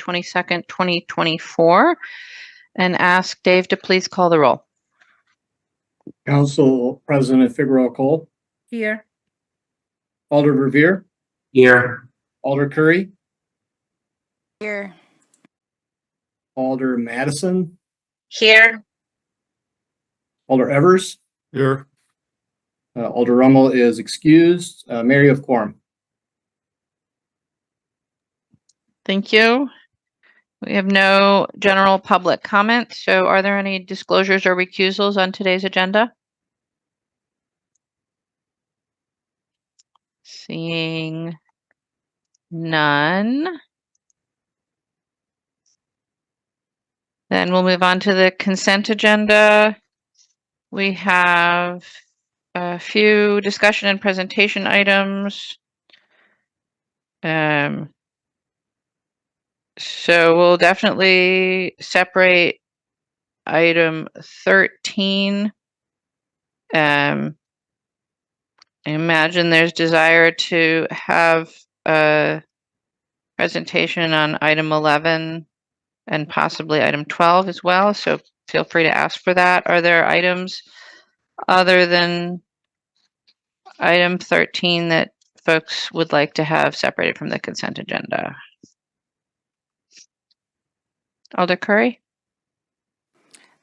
22nd, 2024, and ask Dave to please call the roll. Council President Figueroa Cole, Here. Alder Revere, Here. Alder Curry, Here. Alder Madison, Here. Alder Evers, Here. Alder Rummel is excused. Mary of quorum. Thank you. We have no general public comment, so are there any disclosures or recusals on today's agenda? Seeing none. Then we'll move on to the consent agenda. We have a few discussion and presentation items. So we'll definitely separate item 13. I imagine there's desire to have a presentation on item 11 and possibly item 12 as well. So feel free to ask for that. Are there items other than item 13 that folks would like to have separated from the consent agenda? Alder Curry?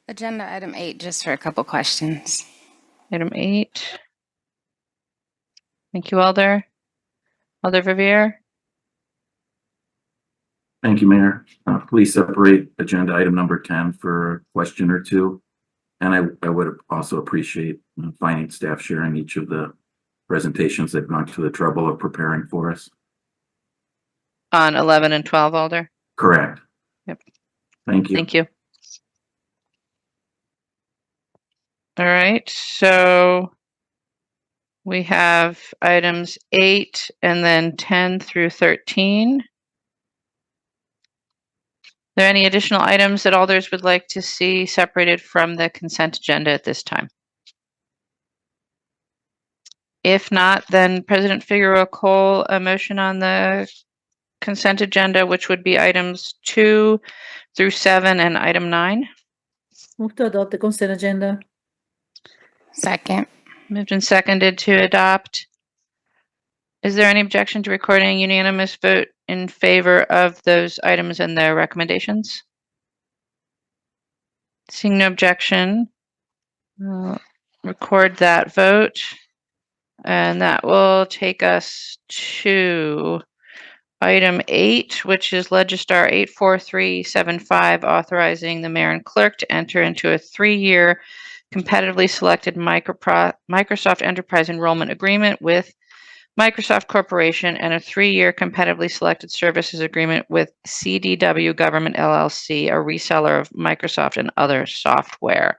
Agenda item 8, just for a couple questions. Item 8. Thank you, Alder. Alder Vivier? Thank you, Mayor. Please separate agenda item number 10 for a question or two. And I would also appreciate finance staff sharing each of the presentations they've gone to the trouble of preparing for us. On 11 and 12, Alder? Correct. Yep. Thank you. Thank you. All right, so we have items 8 and then 10 through 13. Are there any additional items that alders would like to see separated from the consent agenda at this time? If not, then President Figueroa Cole, a motion on the consent agenda, which would be items 2 through 7 and item 9. Move to adopt the consent agenda. Second. Moved and seconded to adopt. Is there any objection to recording a unanimous vote in favor of those items and their recommendations? Seeing no objection, we'll record that vote. And that will take us to item 8, which is Legistar 84375, authorizing the mayor and clerk to enter into a 3-year competitively selected Microsoft Enterprise Enrollment Agreement with Microsoft Corporation and a 3-year competitively selected services agreement with CDW Government LLC, a reseller of Microsoft and other software.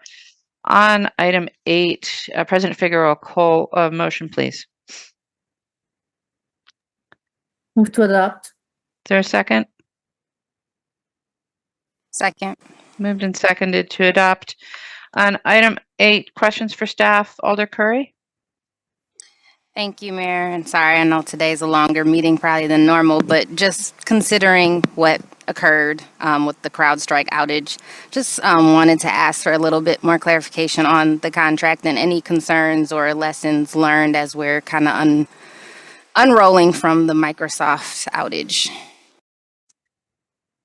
On item 8, President Figueroa Cole, motion, please. Move to adopt. Is there a second? Second. Moved and seconded to adopt. On item 8, questions for staff. Alder Curry? Thank you, Mayor. And sorry, I know today's a longer meeting probably than normal, but just considering what occurred with the CrowdStrike outage, just wanted to ask for a little bit more clarification on the contract and any concerns or lessons learned as we're kind of unrolling from the Microsoft outage.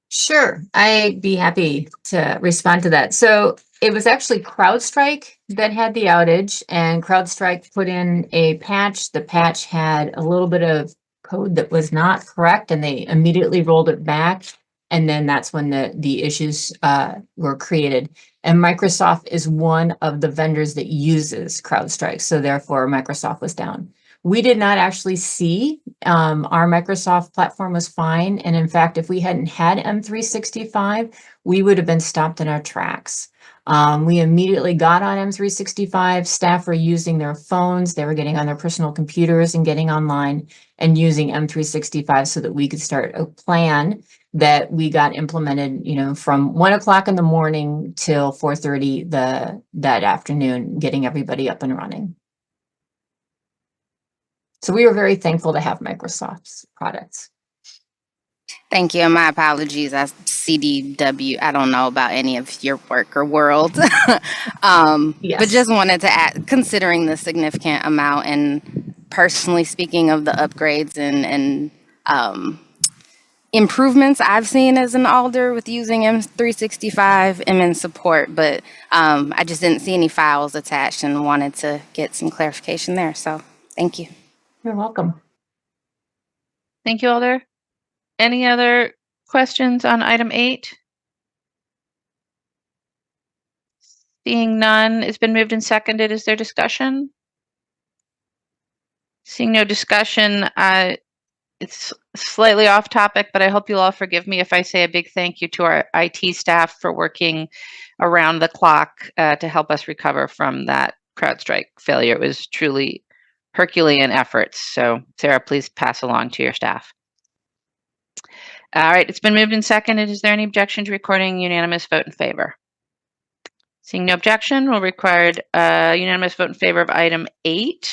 Sure, I'd be happy to respond to that. So it was actually CrowdStrike that had the outage, and CrowdStrike put in a patch. The patch had a little bit of code that was not correct, and they immediately rolled it back. And then that's when the issues were created. And Microsoft is one of the vendors that uses CrowdStrike. So therefore, Microsoft was down. We did not actually see our Microsoft platform was fine. And in fact, if we hadn't had M365, we would have been stopped in our tracks. We immediately got on M365. Staff were using their phones. They were getting on their personal computers and getting online and using M365 so that we could start a plan that we got implemented, from 1 o'clock in the morning till 4:30 that afternoon, getting everybody up and running. So we were very thankful to have Microsoft's products. Thank you, and my apologies. I CDW. I don't know about any of your work or world, but Yes. just wanted to add, considering the significant amount and personally speaking of the upgrades and improvements I've seen as an alder with using M365, I'm in support, but I just didn't see any files attached and wanted to get some clarification there. So thank you. You're welcome. Thank you, Alder. Any other questions on item 8? Seeing none, it's been moved and seconded. Is there discussion? Seeing no discussion, it's slightly off topic, but I hope you'll all forgive me if I say a big thank you to our IT staff for working around the clock to help us recover from that CrowdStrike failure. It was truly Herculean efforts. So Sarah, please pass along to your staff. All right, it's been moved and seconded. Is there any objection to recording unanimous vote in favor? Seeing no objection, we'll require a unanimous vote in favor of item 8.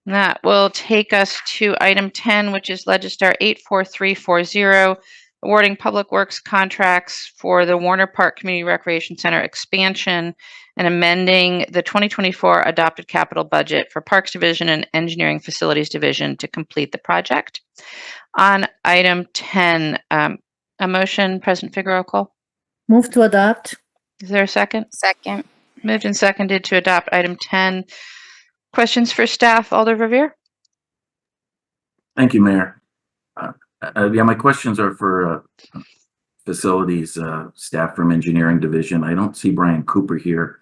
And that will take us to item 10, which is Legistar 84340, awarding public works contracts for the Warner Park Community Recreation Center expansion and amending the 2024 adopted capital budget for Parks Division and Engineering Facilities Division to complete the project. On item 10, a motion, President Figueroa Cole. Move to adopt. Is there a second? Second. Moved and seconded to adopt item 10. Questions for staff, Alder Verveer? Thank you, Mayor. Yeah, my questions are for facilities staff from engineering division. I don't see Brian Cooper here.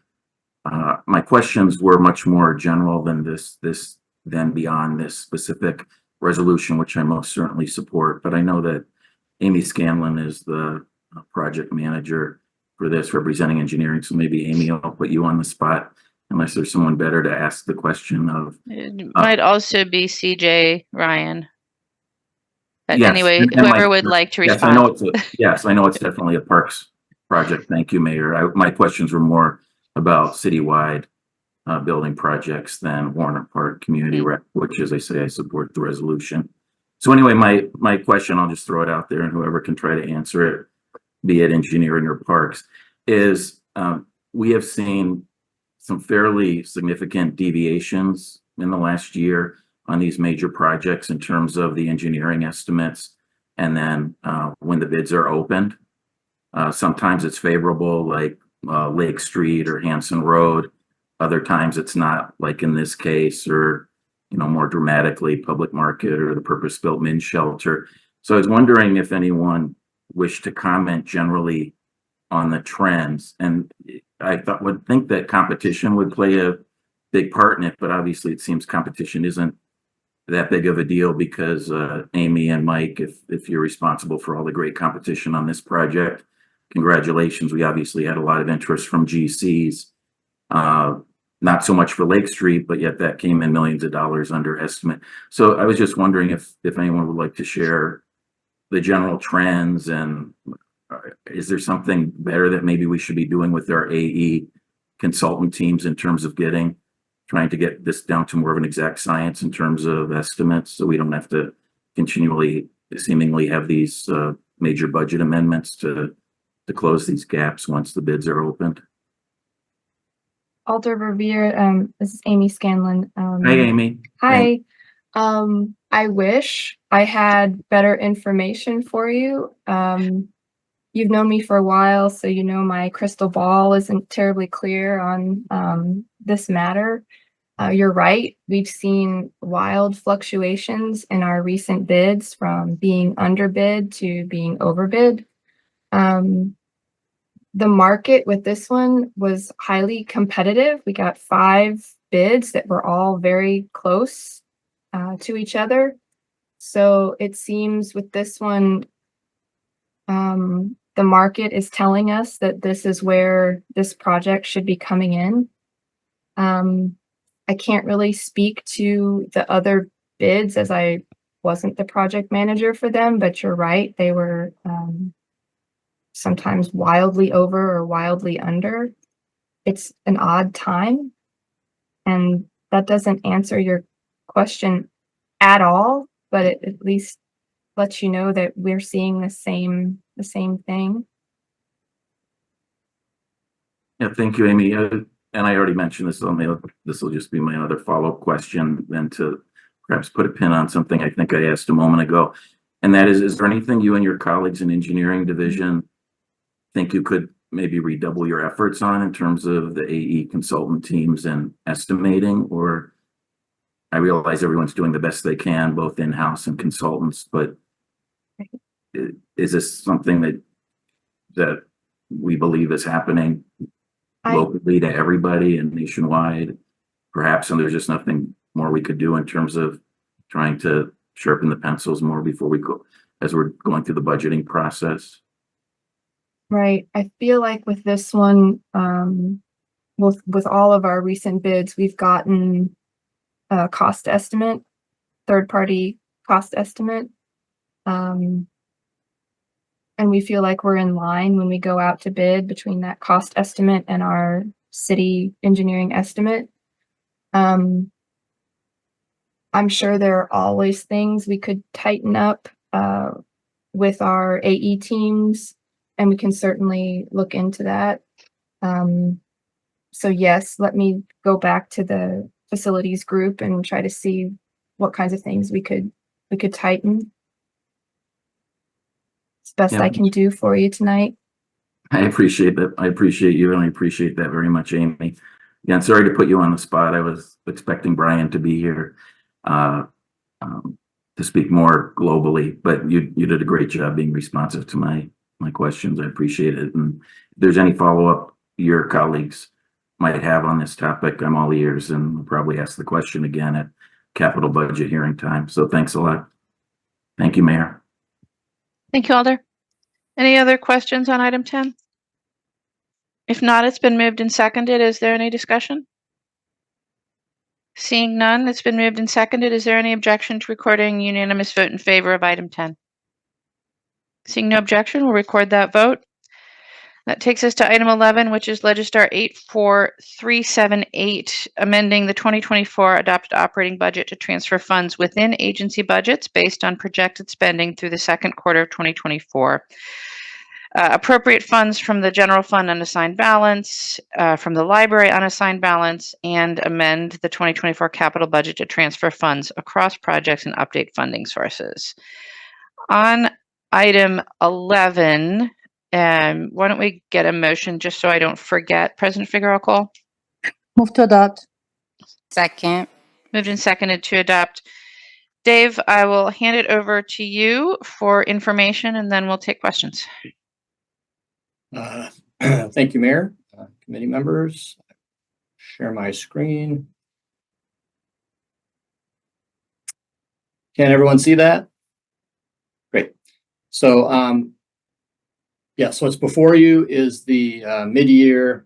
My questions were much more general than than beyond this specific resolution, which I most certainly support. But I know that Amy Scanlon is the project manager for this, representing engineering. So maybe Amy, I'll put you on the spot, unless there's someone better to ask the question of. It might also be CJ Ryan. But Yes, anyway, and whoever would like to yes, I know respond. I know it's definitely a parks project. Thank you, Mayor. My questions were more about citywide building projects than Warner Park Community Rec, which, as I say, I support the resolution. So anyway, my question, I'll just throw it out there, and whoever can try to answer it, be it engineering or parks, is we have seen some fairly significant deviations in the last year on these major projects in terms of the engineering estimates. And then when the bids are opened, sometimes it's favorable, like Lake Street or Hanson Road. Other times it's not, like in this case, or, more dramatically, Public Market or the purpose-built men's shelter. So I was wondering if anyone wished to comment generally on the trends. And I would think that competition would play a big part in it, but obviously it seems competition isn't that big of a deal because Amy and Mike, if you're responsible for all the great competition on this project, congratulations. We obviously had a lot of interest from GCs, not so much for Lake Street, but yet that came in millions of dollars under estimate. So I was just wondering if anyone would like to share the general trends, and is there something better that maybe we should be doing with our AE consultant teams in terms of trying to get this down to more of an exact science in terms of estimates, so we don't have to continually seemingly have these major budget amendments to close these gaps once the bids are opened? Alder Verveer, this is Amy Scanlon. Hi, Amy. Hi. I wish I had better information for you. You've known me for a while, so you know my crystal ball isn't terribly clear on this matter. You're right. We've seen wild fluctuations in our recent bids, from being underbid to being overbid. The market with this one was highly competitive. We got 5 bids that were all very close to each other. So it seems with this one, the market is telling us that this is where this project should be coming in. I can't really speak to the other bids as I wasn't the project manager for them, but you're right. They were sometimes wildly over or wildly under. It's an odd time, and that doesn't answer your question at all, but it at least let you know that we're seeing the same thing. Yeah, thank you, Amy. And I already mentioned this, this will just be my other follow-up question, then to perhaps put a pin on something I think I asked a moment ago. And that is there anything you and your colleagues in engineering division think you could maybe redouble your efforts on in terms of the AE consultant teams and estimating? Or I realize everyone's doing the best they can, both in-house and consultants, but is this something that we believe is happening locally to everybody and nationwide, perhaps, and there's just nothing more we could do in terms of trying to sharpen the pencils more before we go, as we're going through the budgeting process? Right. I feel like with this one, with all of our recent bids, we've gotten a cost estimate, third-party cost estimate. And we feel like we're in line when we go out to bid between that cost estimate and our city engineering estimate. I'm sure there are always things we could tighten up with our AE teams, and we can certainly look into that. So yes, let me go back to the facilities group and try to see what kinds of things we could tighten. It's the best I can do for you tonight. I appreciate that. I appreciate you, and I appreciate that very much, Amy. Yeah, I'm sorry to put you on the spot. I was expecting Brian to be here to speak more globally, but you did a great job being responsive to my questions. I appreciate it. And if there's any follow-up your colleagues might have on this topic, I'm all ears, and we'll probably ask the question again at capital budget hearing time. So thanks a lot. Thank you, Mayor. Thank you, Alder. Any other questions on item 10? If not, it's been moved and seconded. Is there any discussion? Seeing none, it's been moved and seconded. Is there any objection to recording unanimous vote in favor of item 10? Seeing no objection, we'll record that vote. That takes us to item 11, which is Legistar 84378, amending the 2024 adopted operating budget to transfer funds within agency budgets based on projected spending through the second quarter of 2024. Appropriate funds from the general fund unassigned balance, from the library unassigned balance, and amend the 2024 capital budget to transfer funds across projects and update funding sources. On item 11, why don't we get a motion just so I don't forget? President Figueroa Cole? Move to adopt. Second. Moved and seconded to adopt. Dave, I will hand it over to you for information, and then we'll take questions. Thank you, Mayor, committee members. Share my screen. Can everyone see that? Great. So, yeah, so what's before you is the mid-year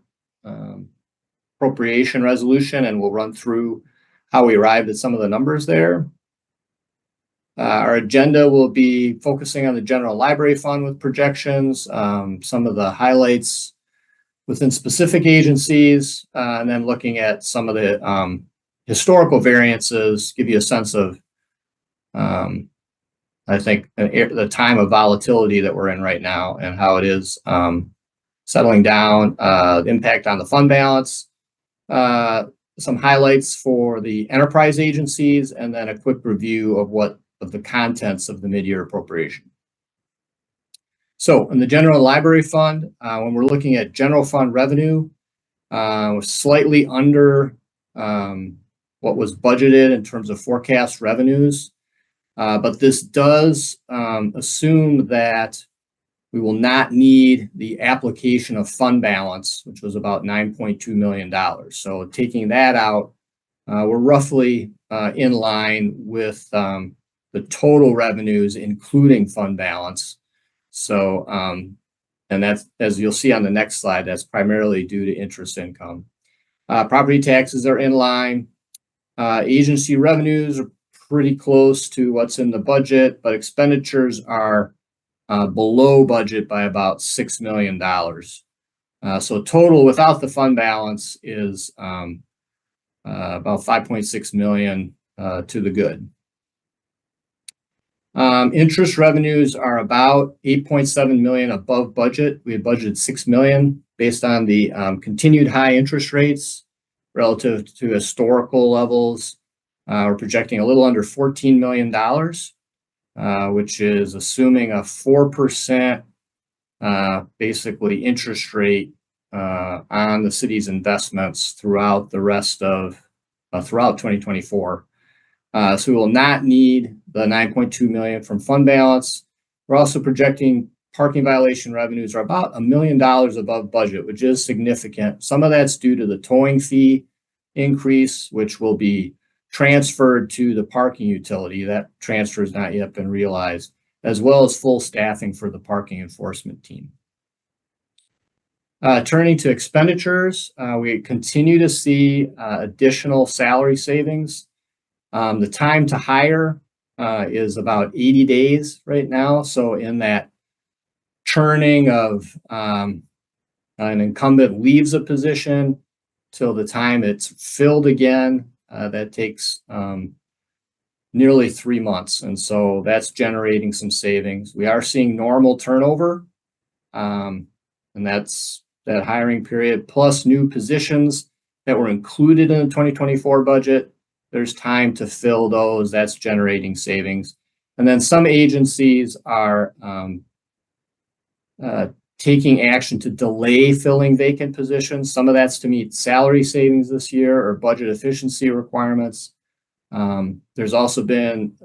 appropriation resolution, and we'll run through how we arrived at some of the numbers there. Our agenda will be focusing on the general library fund with projections, some of the highlights within specific agencies, and then looking at some of the historical variances, give you a sense of, I think, the time of volatility that we're in right now and how it is settling down, impact on the fund balance, some highlights for the enterprise agencies, and then a quick review of the contents of the mid-year appropriation. So in the general library fund, when we're looking at general fund revenue, we're slightly under what was budgeted in terms of forecast revenues. But this does assume that we will not need the application of fund balance, which was about $9.2 million. So taking that out, we're roughly in line with the total revenues, including fund balance. So, and that's, as you'll see on the next slide, that's primarily due to interest income. Property taxes are in line. Agency revenues are pretty close to what's in the budget, but expenditures are below budget by about $6 million. So total without the fund balance is about $5.6 million to the good. Interest revenues are about 8.7 million above budget. We had budgeted 6 million based on the continued high interest rates relative to historical levels. We're projecting a little under $14 million, which is assuming a 4% basically interest rate on the city's investments throughout the rest of throughout 2024. So we will not need the 9.2 million from fund balance. We're also projecting parking violation revenues are about $1 million above budget, which is significant. Some of that's due to the towing fee increase, which will be transferred to the parking utility. That transfer has not yet been realized, as well as full staffing for the parking enforcement team. Turning to expenditures, we continue to see additional salary savings. The time to hire is about 80 days right now. So in that churning of an incumbent leaves a position till the time it's filled again, that takes nearly 3 months. And so that's generating some savings. We are seeing normal turnover, and that's that hiring period plus new positions that were included in the 2024 budget. There's time to fill those. That's generating savings. And then some agencies are taking action to delay filling vacant positions. Some of that's to meet salary savings this year or budget efficiency requirements. There's also been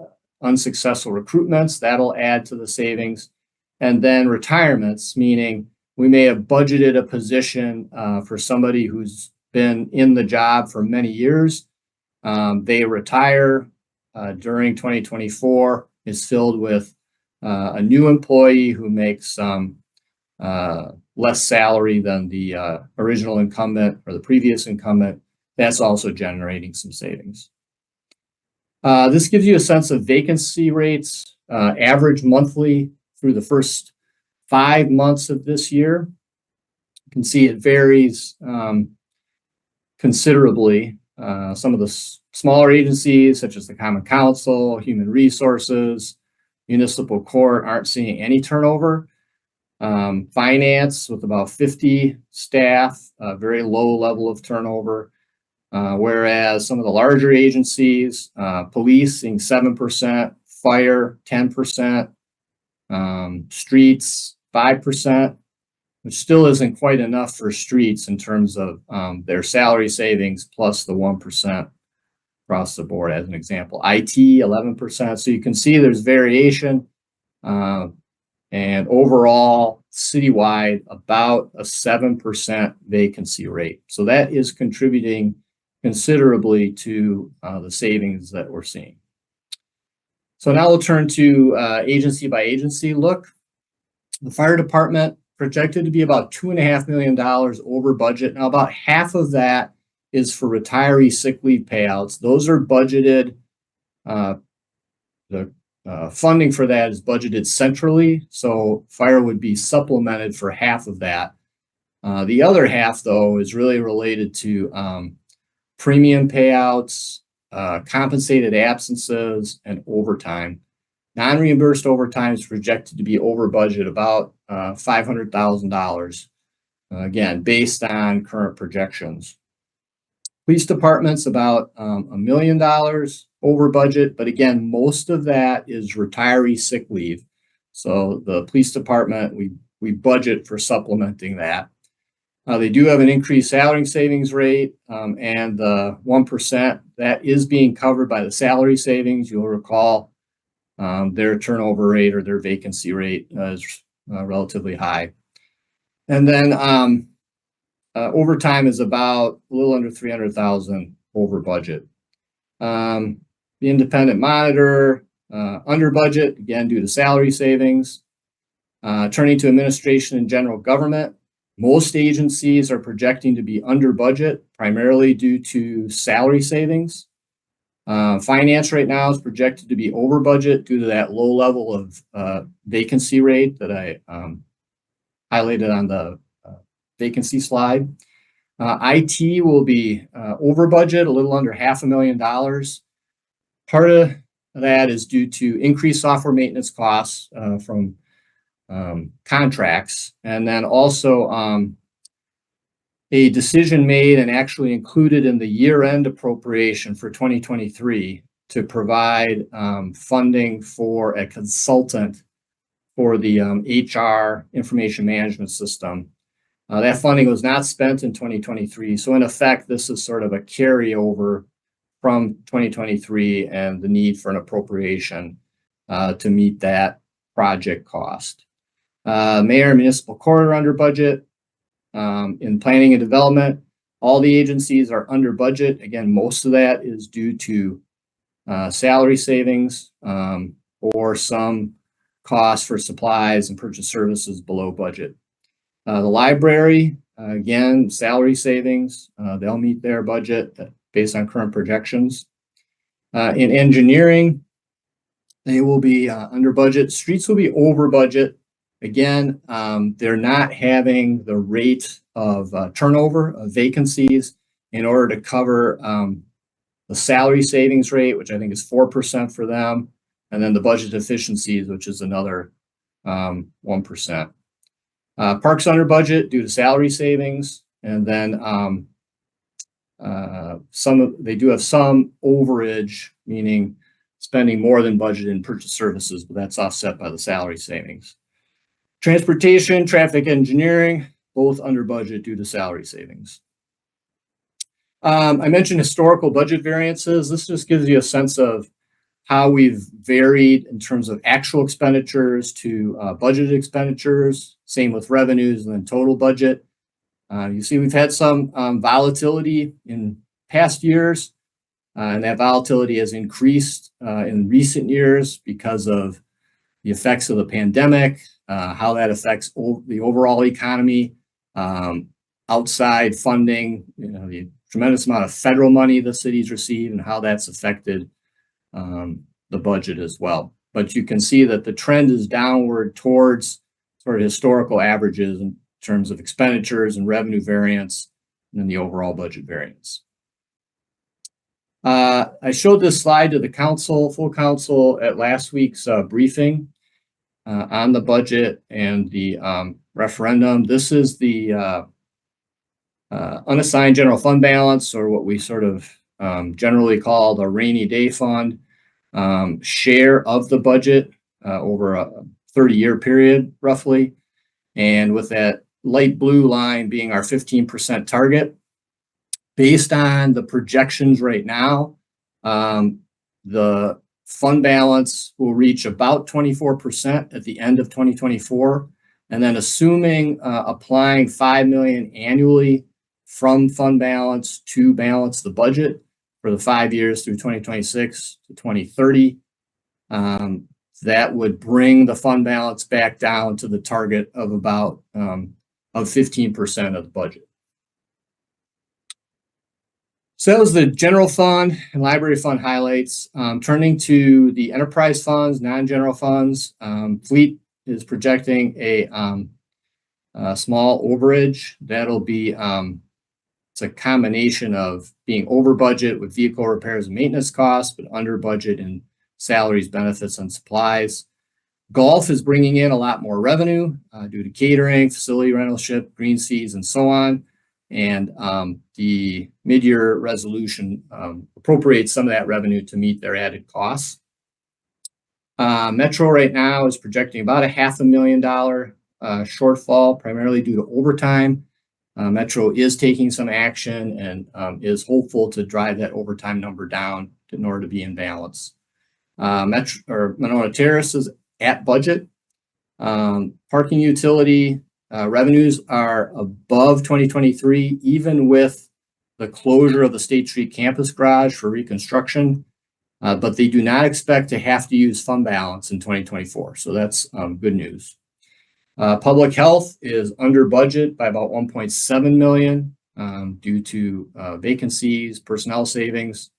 unsuccessful recruitments. That'll add to the savings. And then retirements, meaning we may have budgeted a position for somebody who's been in the job for many years. They retire during 2024, is filled with a new employee who makes less salary than the original incumbent or the previous incumbent. That's also generating some savings. This gives you a sense of vacancy rates, average monthly through the first 5 months of this year. You can see it varies considerably. Some of the smaller agencies, such as the Common Council, Human Resources, Municipal Court, aren't seeing any turnover. Finance, with about 50 staff, a very low level of turnover. Whereas some of the larger agencies, police seeing 7%, fire 10%, streets 5%, which still isn't quite enough for streets in terms of their salary savings plus the 1% across the board, as an example. IT 11%. So you can see there's variation, and overall citywide about a 7% vacancy rate. So that is contributing considerably to the savings that we're seeing. So now we'll turn to agency by agency look. The fire department projected to be about $2.5 million over budget. Now about half of that is for retiree sick leave payouts. Those are budgeted. The funding for that is budgeted centrally. So fire would be supplemented for half of that. The other half, though, is really related to premium payouts, compensated absences, and overtime. Non-reimbursed overtime is projected to be over budget about $500,000, again, based on current projections. Police department's about $1 million over budget, but again, most of that is retiree sick leave. So the police department, we budget for supplementing that. They do have an increased salary savings rate, and the 1% that is being covered by the salary savings. You'll recall their turnover rate or their vacancy rate is relatively high. And then overtime is about a little under $300,000 over budget. The independent monitor under budget, again, due to salary savings. Turning to administration and general government, most agencies are projecting to be under budget, primarily due to salary savings. Finance right now is projected to be over budget due to that low level of vacancy rate that I highlighted on the vacancy slide. IT will be over budget, a little under $500,000. Part of that is due to increased software maintenance costs from contracts, and then also a decision made and actually included in the year-end appropriation for 2023 to provide funding for a consultant for the HR information management system. That funding was not spent in 2023. So in effect, this is sort of a carryover from 2023 and the need for an appropriation to meet that project cost. Mayor and municipal court are under budget. In planning and development, all the agencies are under budget. Again, most of that is due to salary savings or some costs for supplies and purchase services below budget. The library, again, salary savings, they'll meet their budget based on current projections. In engineering, they will be under budget. Streets will be over budget. Again, they're not having the rate of turnover of vacancies in order to cover the salary savings rate, which I think is 4% for them, and then the budget efficiencies, which is another 1%. Parks under budget due to salary savings, and then they do have some overage, meaning spending more than budget in purchase services, but that's offset by the salary savings. Transportation, traffic engineering, both under budget due to salary savings. I mentioned historical budget variances. This just gives you a sense of how we've varied in terms of actual expenditures to budgeted expenditures, same with revenues and then total budget. You see we've had some volatility in past years, and that volatility has increased in recent years because of the effects of the pandemic, how that affects the overall economy, outside funding, the tremendous amount of federal money the cities receive and how that's affected the budget as well. But you can see that the trend is downward towards sort of historical averages in terms of expenditures and revenue variance and then the overall budget variance. I showed this slide to the council, full council, at last week's briefing on the budget and the referendum. This is the unassigned general fund balance, or what we sort of generally call the rainy day fund, share of the budget over a 30-year period, roughly. And with that light blue line being our 15% target. Based on the projections right now, the fund balance will reach about 24% at the end of 2024. And then assuming applying $5 million annually from fund balance to balance the budget for the 5 years through 2026 to 2030, that would bring the fund balance back down to the target of about of 15% of the budget. So that was the general fund and library fund highlights. Turning to the enterprise funds, non-general funds, Fleet is projecting a small overage. That'll be it's a combination of being over budget with vehicle repairs and maintenance costs, but under budget in salaries, benefits, and supplies. Golf is bringing in a lot more revenue due to catering, facility rentalship, green seas, and so on. And the mid-year resolution appropriates some of that revenue to meet their added costs. Metro right now is projecting about a $500,000 shortfall, primarily due to overtime. Metro is taking some action and is hopeful to drive that overtime number down in order to be in balance. Monona Terrace is at budget. Parking utility revenues are above 2023, even with the closure of the State Street campus garage for reconstruction, but they do not expect to have to use fund balance in 2024. So that's good news. Public health is under budget by about $1.7 million due to vacancies, personnel savings.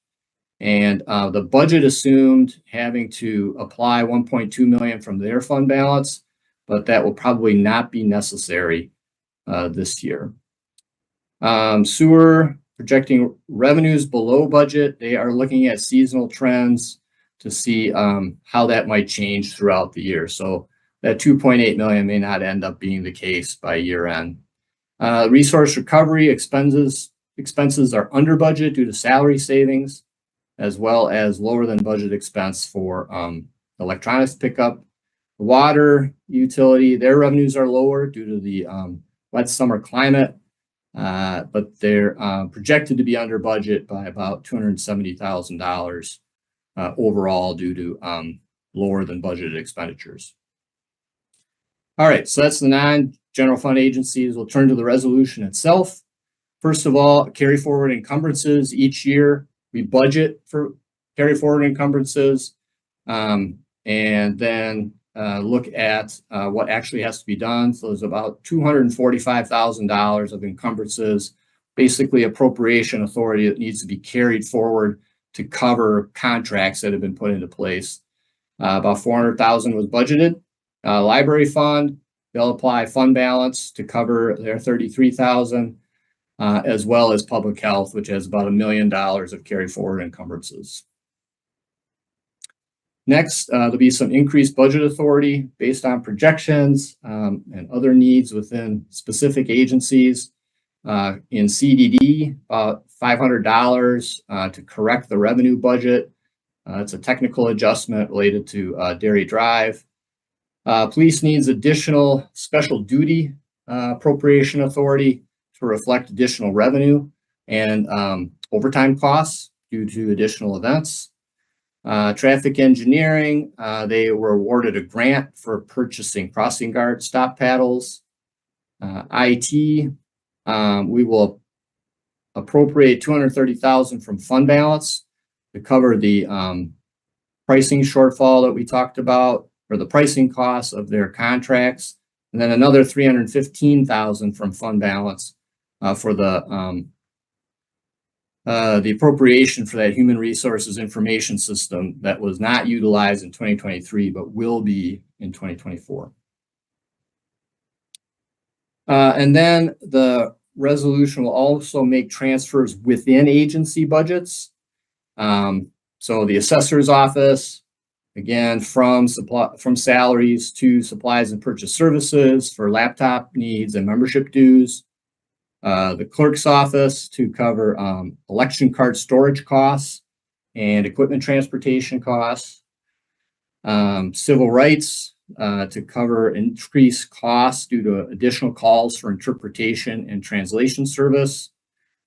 And the budget assumed having to apply $1.2 million from their fund balance, but that will probably not be necessary this year. Sewer projecting revenues below budget. They are looking at seasonal trends to see how that might change throughout the year. So that 2.8 million may not end up being the case by year end. Resource recovery expenses are under budget due to salary savings, as well as lower than budget expense for electronics pickup. Water utility, their revenues are lower due to the wet summer climate, but they're projected to be under budget by about $270,000 overall due to lower than budgeted expenditures. All right, so that's the non-general fund agencies. We'll turn to the resolution itself. First of all, carry forward encumbrances. Each year we budget for carry forward encumbrances and then look at what actually has to be done. So there's about $245,000 of encumbrances, basically appropriation authority that needs to be carried forward to cover contracts that have been put into place. About $400,000 was budgeted. Library fund, they'll apply fund balance to cover their $33,000, as well as public health, which has about $1 million of carry forward encumbrances. Next, there'll be some increased budget authority based on projections and other needs within specific agencies. In CDD, about $500 to correct the revenue budget. It's a technical adjustment related to Dairy Drive. Police needs additional special duty appropriation authority to reflect additional revenue and overtime costs due to additional events. Traffic engineering, they were awarded a grant for purchasing crossing guard stop paddles. IT, we will appropriate $230,000 from fund balance to cover the pricing shortfall that we talked about, or the pricing costs of their contracts, and then another $315,000 from fund balance for the appropriation for that human resources information system that was not utilized in 2023, but will be in 2024. And then the resolution will also make transfers within agency budgets. So the assessor's office, again, from salaries to supplies and purchase services for laptop needs and membership dues. The clerk's office to cover election card storage costs and equipment transportation costs. Civil rights to cover increased costs due to additional calls for interpretation and translation service.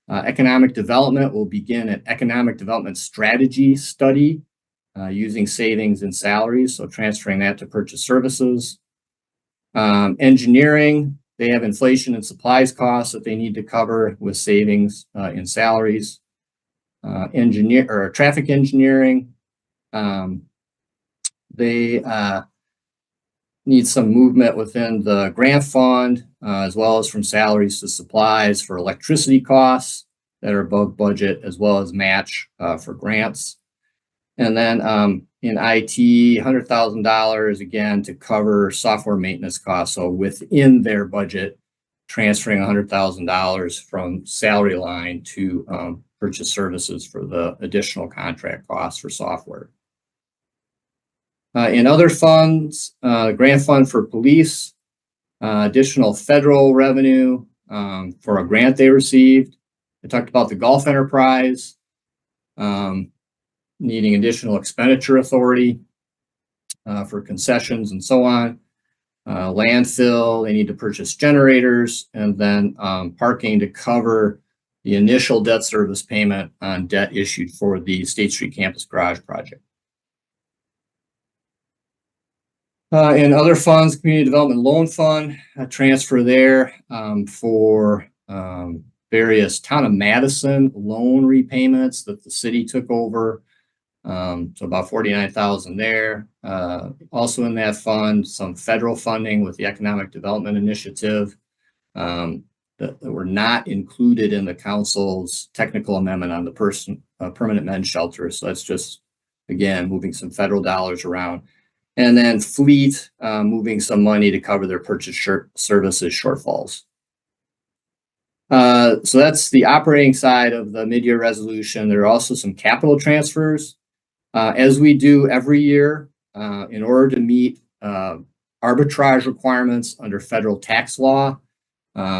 Economic development will begin an economic development strategy study using savings and salaries, so transferring that to purchase services. Engineering, they have inflation and supplies costs that they need to cover with savings in salaries. Traffic engineering, they need some movement within the grant fund, as well as from salaries to supplies for electricity costs that are above budget, as well as match for grants. And then in IT, $100,000 again to cover software maintenance costs. So within their budget, transferring $100,000 from salary line to purchase services for the additional contract costs for software. In other funds, grant fund for police, additional federal revenue for a grant they received. I talked about the golf enterprise, needing additional expenditure authority for concessions and so on. Landfill, they need to purchase generators, and then parking to cover the initial debt service payment on debt issued for the State Street Campus Garage project. In other funds, Community Development Loan Fund, a transfer there for various Town of Madison loan repayments that the city took over. So about $49,000 there. Also in that fund, some federal funding with the Economic Development Initiative that were not included in the council's technical amendment on the permanent men's shelter. So that's just, again, moving some federal dollars around. And then fleet, moving some money to cover their purchase services shortfalls. So that's the operating side of the mid-year resolution. There are also some capital transfers. As we do every year, in order to meet arbitrage requirements under federal tax law,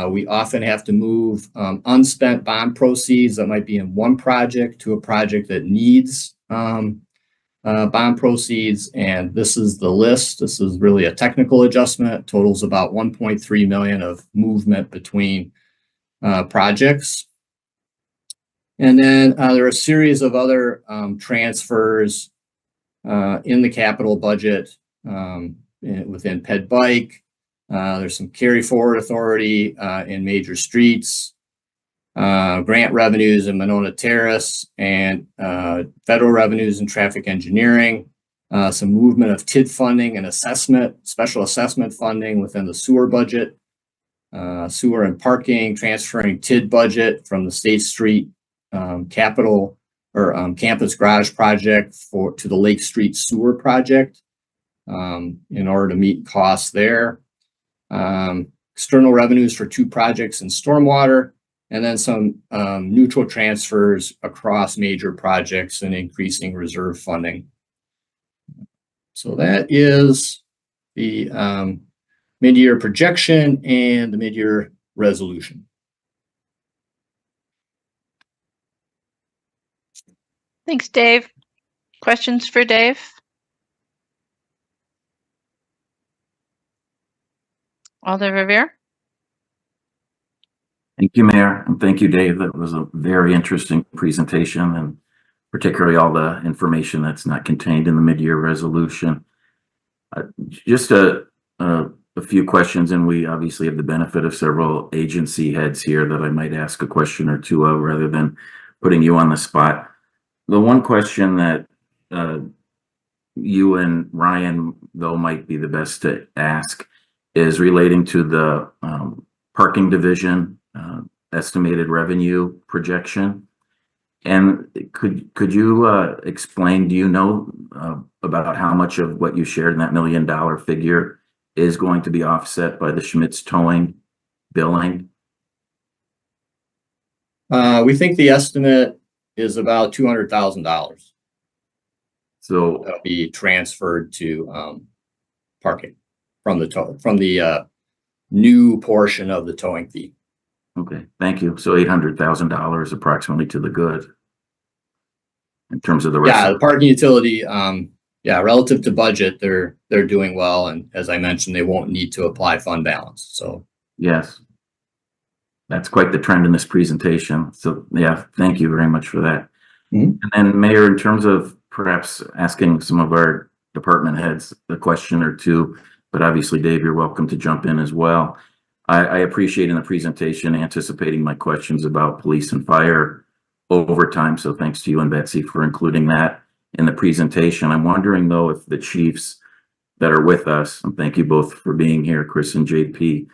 we often have to move unspent bond proceeds that might be in one project to a project that needs bond proceeds. And this is the list. This is really a technical adjustment. Totals about 1.3 million of movement between projects. And then there are a series of other transfers in the capital budget within Ped Bike. There's some carry forward authority in major streets, grant revenues in Monona Terrace, and federal revenues in traffic engineering. Some movement of TID funding and assessment, special assessment funding within the sewer budget, sewer and parking, transferring TID budget from the State Street capital or campus garage project to the Lake Street sewer project in order to meet costs there. External revenues for 2 projects in stormwater, and then some neutral transfers across major projects and increasing reserve funding. So that is the mid-year projection and the mid-year resolution. Thanks, Dave. Questions for Dave? Alder Revere? Thank you, Mayor, and thank you, Dave. That was a very interesting presentation, and particularly all the information that's not contained in the mid-year resolution. Just a few questions, and we obviously have the benefit of several agency heads here that I might ask a question or two of rather than putting you on the spot. The one question that you and Ryan, though, might be the best to ask is relating to the parking division estimated revenue projection. And could you explain, do you know about how much of what you shared in that $1 million figure is going to be offset by the Schmitz towing billing? We think the estimate is about $200,000. So that'll be transferred to parking from the new portion of the towing fee. okay, thank you. So $800,000 approximately to the good in terms of the rest. Yeah, the parking utility, relative to budget, they're doing well, and as I mentioned, they won't need to apply fund balance. So yes, that's quite the trend in this presentation. So yeah, thank you very much for that. Mm-hmm. And then, Mayor, in terms of perhaps asking some of our department heads a question or two, but obviously, Dave, you're welcome to jump in as well. I appreciate in the presentation anticipating my questions about police and fire overtime. So thanks to you and Betsy for including that in the presentation. I'm wondering, though, if the chiefs that are with us, and thank you both for being here, Chris and JP,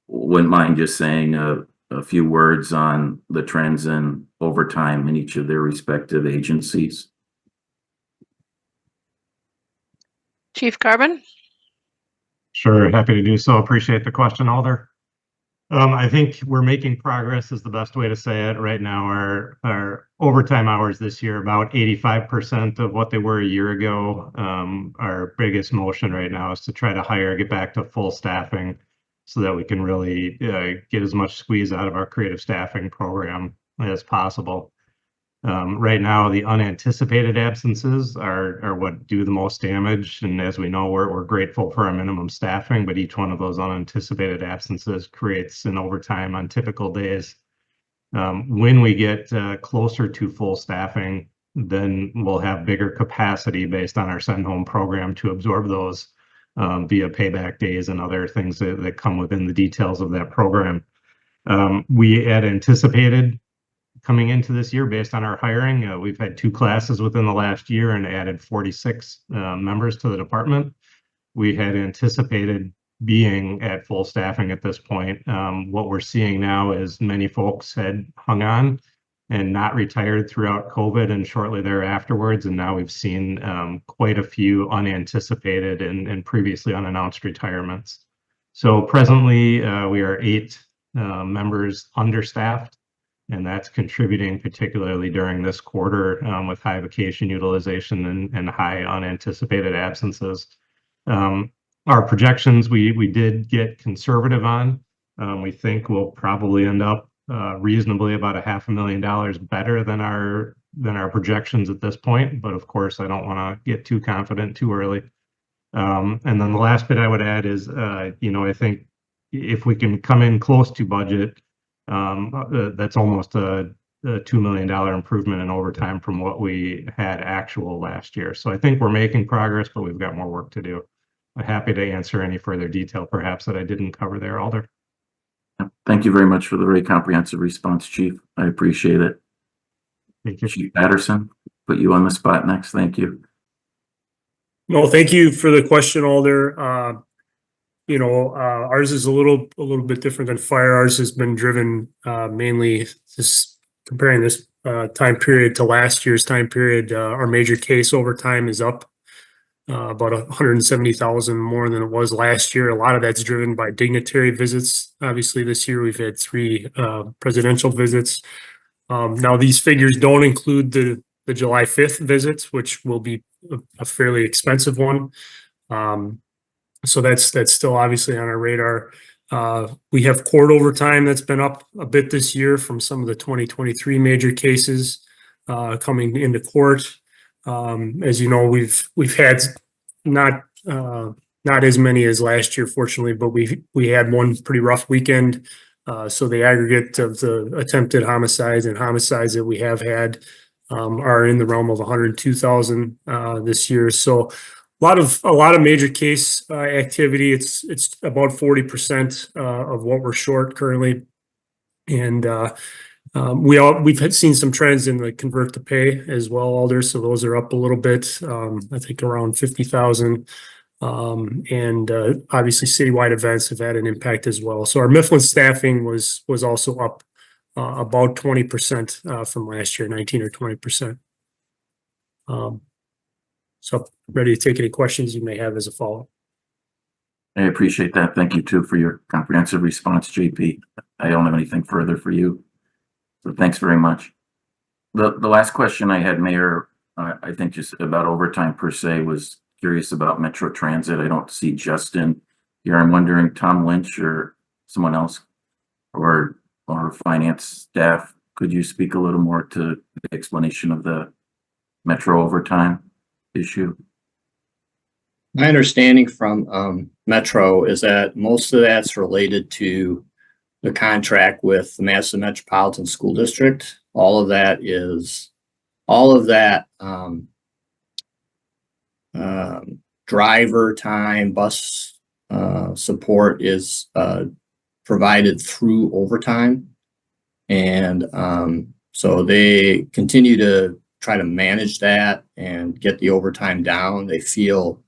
wouldn't mind just saying a few words on the trends in overtime in each of their respective agencies. Chief Carbon? Sure, happy to do so. Appreciate the question, Alder. I think we're making progress is the best way to say it. Right now, our overtime hours this year, about 85% of what they were a year ago. Our biggest motion right now is to try to get back to full staffing so that we can really get as much squeeze out of our creative staffing program as possible. Right now, the unanticipated absences are what do the most damage. And as we know, we're grateful for our minimum staffing, but each one of those unanticipated absences creates an overtime on typical days. When we get closer to full staffing, then we'll have bigger capacity based on our send home program to absorb those via payback days and other things that come within the details of that program. We had anticipated coming into this year based on our hiring. We've had 2 classes within the last year and added 46 members to the department. We had anticipated being at full staffing at this point. What we're seeing now is many folks had hung on and not retired throughout COVID and shortly thereafterwards. And now we've seen quite a few unanticipated and previously unannounced retirements. So presently we are 8 members understaffed. and that's contributing particularly during this quarter with high vacation utilization and high unanticipated absences. Our projections, we did get conservative on. We think we'll probably end up reasonably about $500,000 better than our projections at this point. But of course, I don't want to get too confident too early. And then the last bit I would add is, I think if we can come in close to budget, that's almost a $2 million improvement in overtime from what we had actual last year. So I think we're making progress, but we've got more work to do. I'm happy to answer any further detail, perhaps, that I didn't cover there, Alder. Thank you very much for the very comprehensive response, Chief. I appreciate it. Thank you. Chief Madison, put you on the spot next. Thank you. No, thank you for the question, Alder. Ours is a little bit different than fire. Ours has been driven mainly comparing this time period to last year's time period. Our major case overtime is up about 170,000 more than it was last year. A lot of that's driven by dignitary visits. Obviously, this year we've had 3 presidential visits. Now, these figures don't include the July 5th visits, which will be a fairly expensive one. So that's still obviously on our radar. We have court overtime that's been up a bit this year from some of the 2023 major cases coming into court. As you know, we've had not as many as last year, fortunately, but we had one pretty rough weekend. So the aggregate of the attempted homicides and homicides that we have had are in the realm of 102,000 this year. So a lot of major case activity. It's about 40% of what we're short currently, and we've seen some trends in the convert to pay as well, Alder. So those are up a little bit. I think around 50,000. And obviously citywide events have had an impact as well. So our Mifflin staffing was also up about 20% from last year, 19 or 20%. So ready to take any questions you may have as a follow-up. I appreciate that. Thank you too for your comprehensive response, JP. I don't have anything further for you. So thanks very much. The last question I had, Mayor, I think just about overtime per se, was curious about Metro Transit. I don't see Justin here. I'm wondering, Tom Lynch or someone else or finance staff, could you speak a little more to the explanation of the Metro overtime issue? My understanding from Metro is that most of that's related to the contract with the Madison Metropolitan School District. All of that driver time, bus support is provided through overtime. And so they continue to try to manage that and get the overtime down. They feel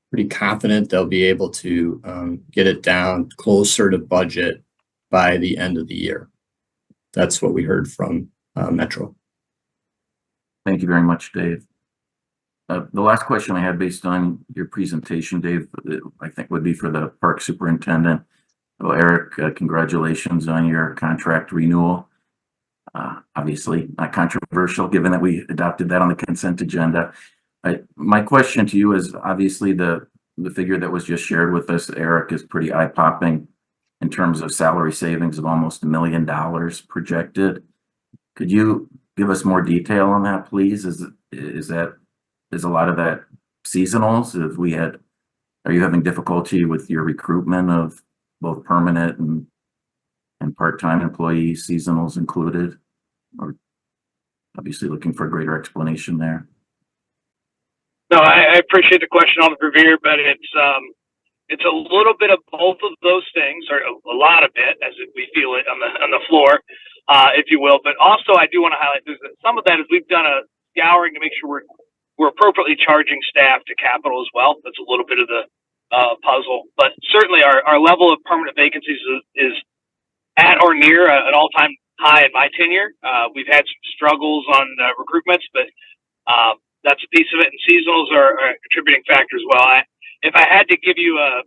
pretty confident they'll be able to get it down closer to budget by the end of the year. That's what we heard from Metro. Thank you very much, Dave. The last question I had based on your presentation, Dave, I think would be for the park superintendent. Well, Eric, congratulations on your contract renewal. Obviously not controversial given that we adopted that on the consent agenda. My question to you is, obviously the figure that was just shared with us, Eric, is pretty eye-popping in terms of salary savings of almost $1 million projected. Could you give us more detail on that, please? Is a lot of that seasonals? Are you having difficulty with your recruitment of both permanent and part-time employees, seasonals included? Or obviously looking for a greater explanation there. No, I appreciate the question, Alder Verveer, but it's a little bit of both of those things, or a lot of it, as we feel it on the floor, if you will. But also, I do want to highlight this, that some of that is we've done a scouring to make sure we're appropriately charging staff to capital as well. That's a little bit of the puzzle. But certainly, our level of permanent vacancies is at or near an all-time high in my tenure. We've had some struggles on recruitments, but that's a piece of it, and seasonals are a contributing factor as well. If I had to give you a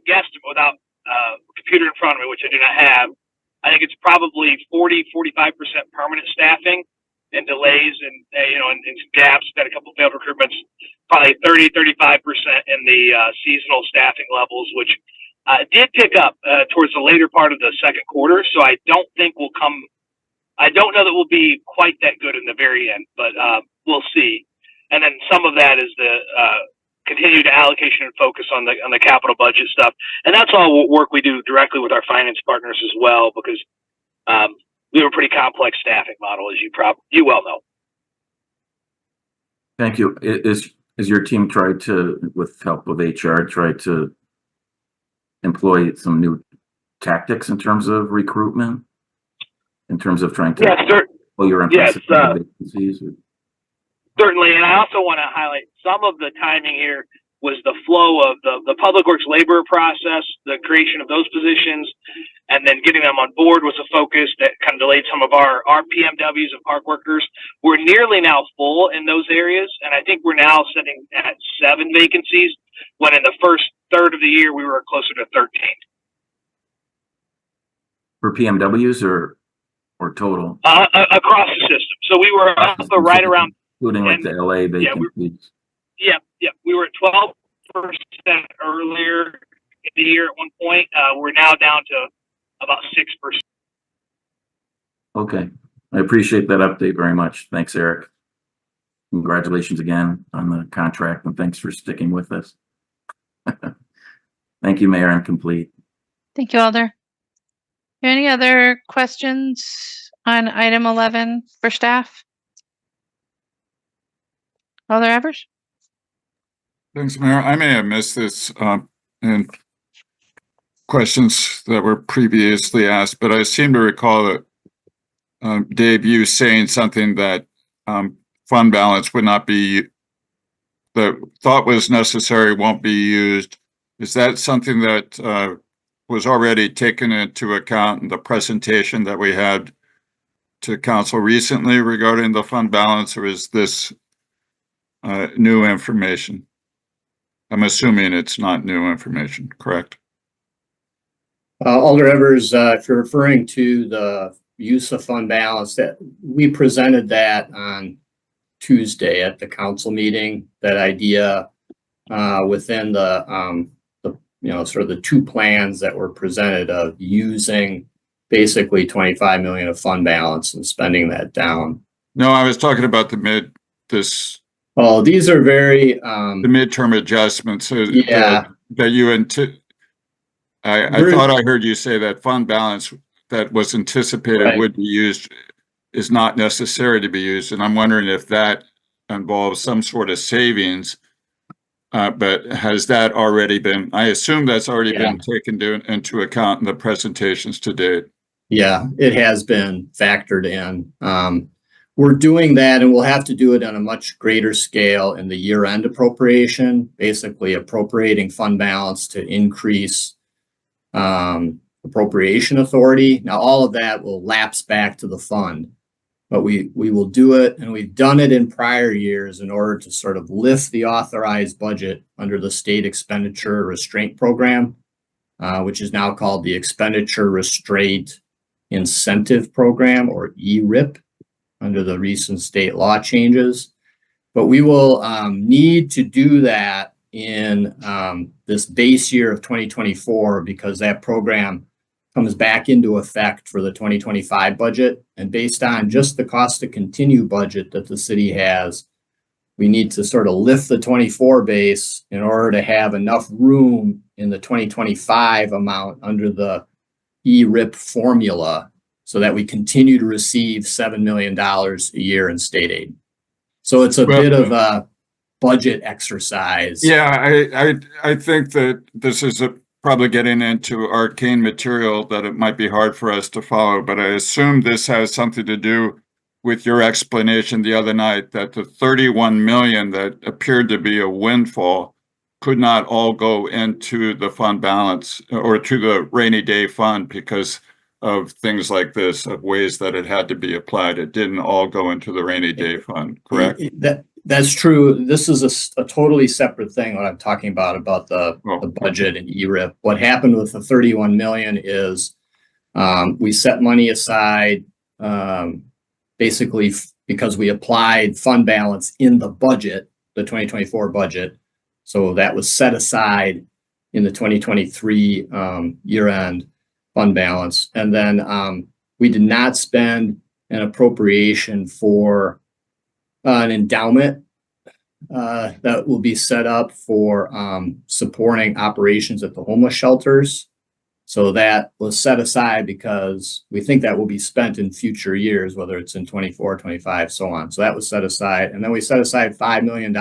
guesstimate without a computer in front of me, which I do not have, I think it's probably 45% permanent staffing and delays and, and some gaps. We've had a couple of failed recruitments, probably 35% in the seasonal staffing levels, which did pick up towards the later part of the second quarter. So I don't know that we'll be quite that good in the very end, but we'll see. And then some of that is the continued allocation and focus on the capital budget stuff. And that's all work we do directly with our finance partners as well, because we have a pretty complex staffing model, as you well know. Thank you. Is your team tried to, with help of HR, try to employ some new tactics in terms of recruitment? In terms of trying to pull your emphasis on vacancies? Certainly, and I also want to highlight some of the timing here was the flow of the Public Works labor process, the creation of those positions, and then getting them on board was a focus that kind of delayed some of our PMWs and park workers. We're nearly now full in those areas, and I think we're now sitting at 7 vacancies, when in the first third of the year we were closer to 13. For PMWs or total? Across the system. So we were up right around, including like the LA vacancies. Yeah. We were at 12% earlier in the year at one point. We're now down to about 6%. Okay. I appreciate that update very much. Thanks, Eric. Congratulations again on the contract, and thanks for sticking with us. Thank you, Mayor. I'm complete. Thank you, Alder. Any other questions on item 11 for staff? Alder Evers? Thanks, Mayor. I may have missed this in questions that were previously asked, but I seem to recall that Dave, you saying something that fund balance would not be, the thought was necessary, won't be used. Is that something that was already taken into account in the presentation that we had to council recently regarding the fund balance, or is this new information? I'm assuming it's not new information, correct? Alder Evers, if you're referring to the use of fund balance, that we presented that on Tuesday at the council meeting, that idea within the sort of the 2 plans that were presented of using basically 25 million of fund balance and spending that down. No, I was talking about Oh, these are very the midterm adjustments. Yeah. That you I thought I heard you say that fund balance that was anticipated would be used is not necessary to be used, and I'm wondering if that involves some sort of savings. But has that already been? I assume that's already been taken into account in the presentations to date. Yeah, it has been factored in. We're doing that, and we'll have to do it on a much greater scale in the year-end appropriation, basically appropriating fund balance to increase appropriation authority. Now, all of that will lapse back to the fund, but we will do it, and we've done it in prior years in order to sort of lift the authorized budget under the state expenditure restraint program, which is now called the Expenditure Restraint Incentive Program, or ERIP, under the recent state law changes. But we will need to do that in this base year of 2024, because that program comes back into effect for the 2025 budget. And based on just the cost to continue budget that the city has, we need to sort of lift the 24 base in order to have enough room in the 2025 amount under the ERIP formula, so that we continue to receive $7 million a year in state aid. So it's a bit of a budget exercise. Yeah, I think that this is probably getting into arcane material that it might be hard for us to follow, but I assume this has something to do with your explanation the other night that the 31 million that appeared to be a windfall could not all go into the fund balance or to the rainy day fund because of things like this, of ways that it had to be applied. It didn't all go into the rainy day fund, correct? That's true. This is a totally separate thing, what I'm talking about the budget and ERIP. What happened with the 31 million is We set money aside basically because we applied fund balance in the budget, the 2024 budget. So that was set aside in the 2023 year-end fund balance. And then we did not spend an appropriation for an endowment that will be set up for supporting operations at the homeless shelters. So that was set aside because we think that will be spent in future years, whether it's in 24, 25, so on. So that was set aside. And then we set aside $5 million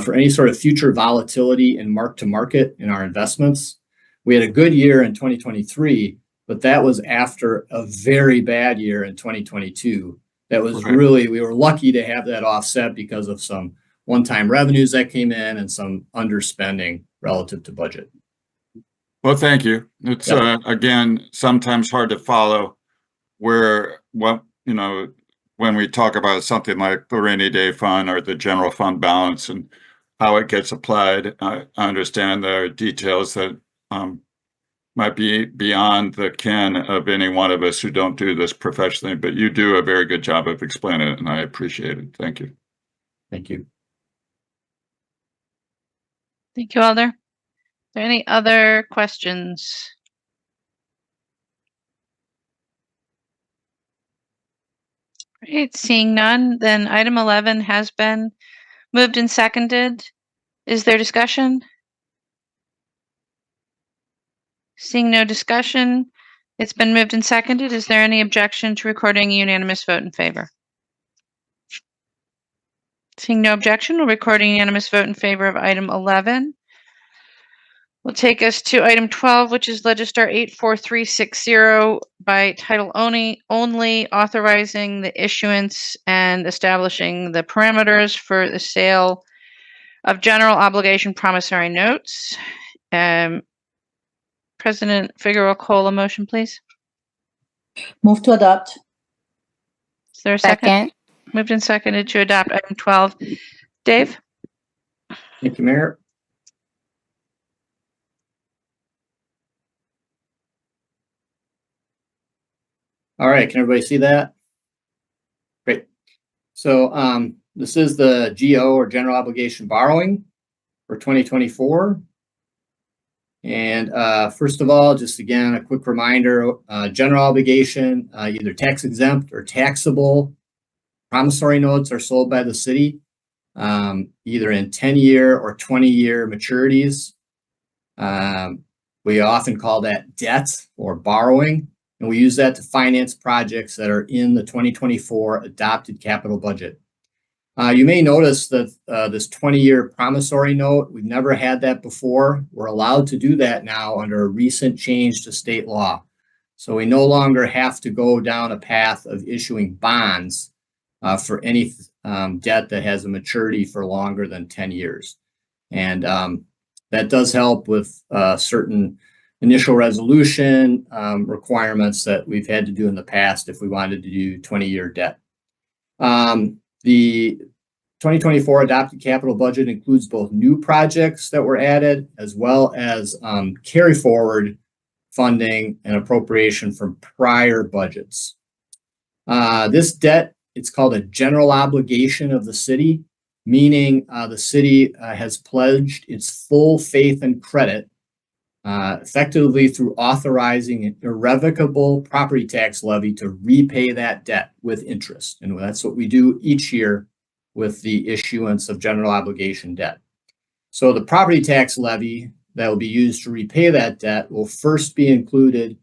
for any sort of future volatility in mark to market in our investments. We had a good year in 2023, but that was after a very bad year in 2022. That was really, we were lucky to have that offset because of some one-time revenues that came in and some underspending relative to budget. Well, thank you. It's again, sometimes hard to follow when we talk about something like the rainy day fund or the general fund balance and how it gets applied. I understand there are details that might be beyond the ken of any one of us who don't do this professionally, but you do a very good job of explaining it, and I appreciate it. Thank you. Thank you. Thank you, Alder. Are there any other questions? Right, seeing none, then item 11 has been moved and seconded. Is there discussion? Seeing no discussion, it's been moved and seconded. Is there any objection to recording a unanimous vote in favor? Seeing no objection, we'll record a unanimous vote in favor of item 11. Will take us to item 12, which is Legistar 84360 by title only, authorizing the issuance and establishing the parameters for the sale of general obligation promissory notes. President Figueroa Cole, a motion, please. Move to adopt. Is there a second? Moved and seconded to adopt item 12. Dave? Thank you, Mayor. All right, can everybody see that? Great. So this is the GO, or general obligation borrowing, for 2024. And first of all, just again, a quick reminder, general obligation, either tax exempt or taxable promissory notes are sold by the city, either in 10-year or 20-year maturities. We often call that debt or borrowing. And we use that to finance projects that are in the 2024 adopted capital budget. You may notice that this 20-year promissory note, we've never had that before. We're allowed to do that now under a recent change to state law. So we no longer have to go down a path of issuing bonds for any debt that has a maturity for longer than 10 years. And that does help with certain initial resolution requirements that we've had to do in the past if we wanted to do 20-year debt. The 2024 adopted capital budget includes both new projects that were added as well as carry forward funding and appropriation from prior budgets. This debt, it's called a general obligation of the city, meaning the city has pledged its full faith and credit effectively through authorizing an irrevocable property tax levy to repay that debt with interest. And that's what we do each year with the issuance of general obligation debt. So the property tax levy that will be used to repay that debt will first be included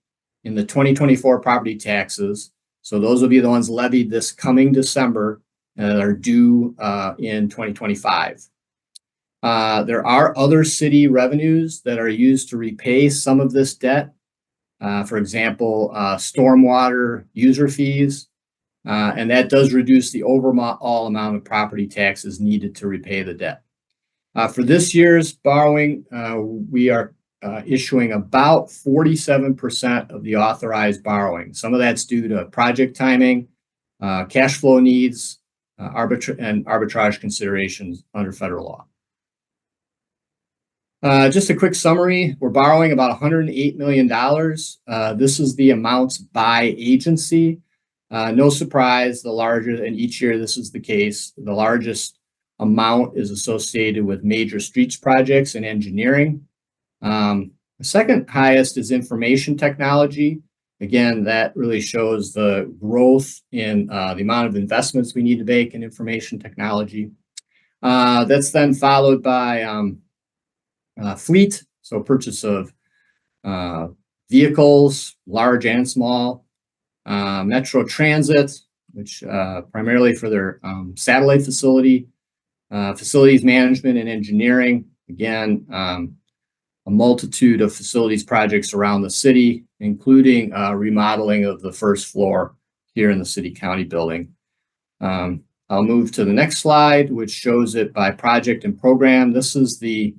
in the 2024 property taxes. So those will be the ones levied this coming December that are due in 2025. There are other city revenues that are used to repay some of this debt. For example, stormwater user fees, and that does reduce the overall amount of property taxes needed to repay the debt. For this year's borrowing, we are issuing about 47% of the authorized borrowing. Some of that's due to project timing, cash flow needs, and arbitrage considerations under federal law. Just a quick summary. We're borrowing about $108 million. This is the amounts by agency. No surprise, the larger, and each year this is the case, the largest amount is associated with major streets projects and engineering. The second highest is information technology. Again, that really shows the growth in the amount of investments we need to make in information technology. That's then followed by fleet, so purchase of vehicles, large and small, metro transit, which primarily for their satellite facility, facilities management and engineering. Again, a multitude of facilities projects around the city, including remodeling of the first floor here in the city county building. I'll move to the next slide, which shows it by project and program. This is the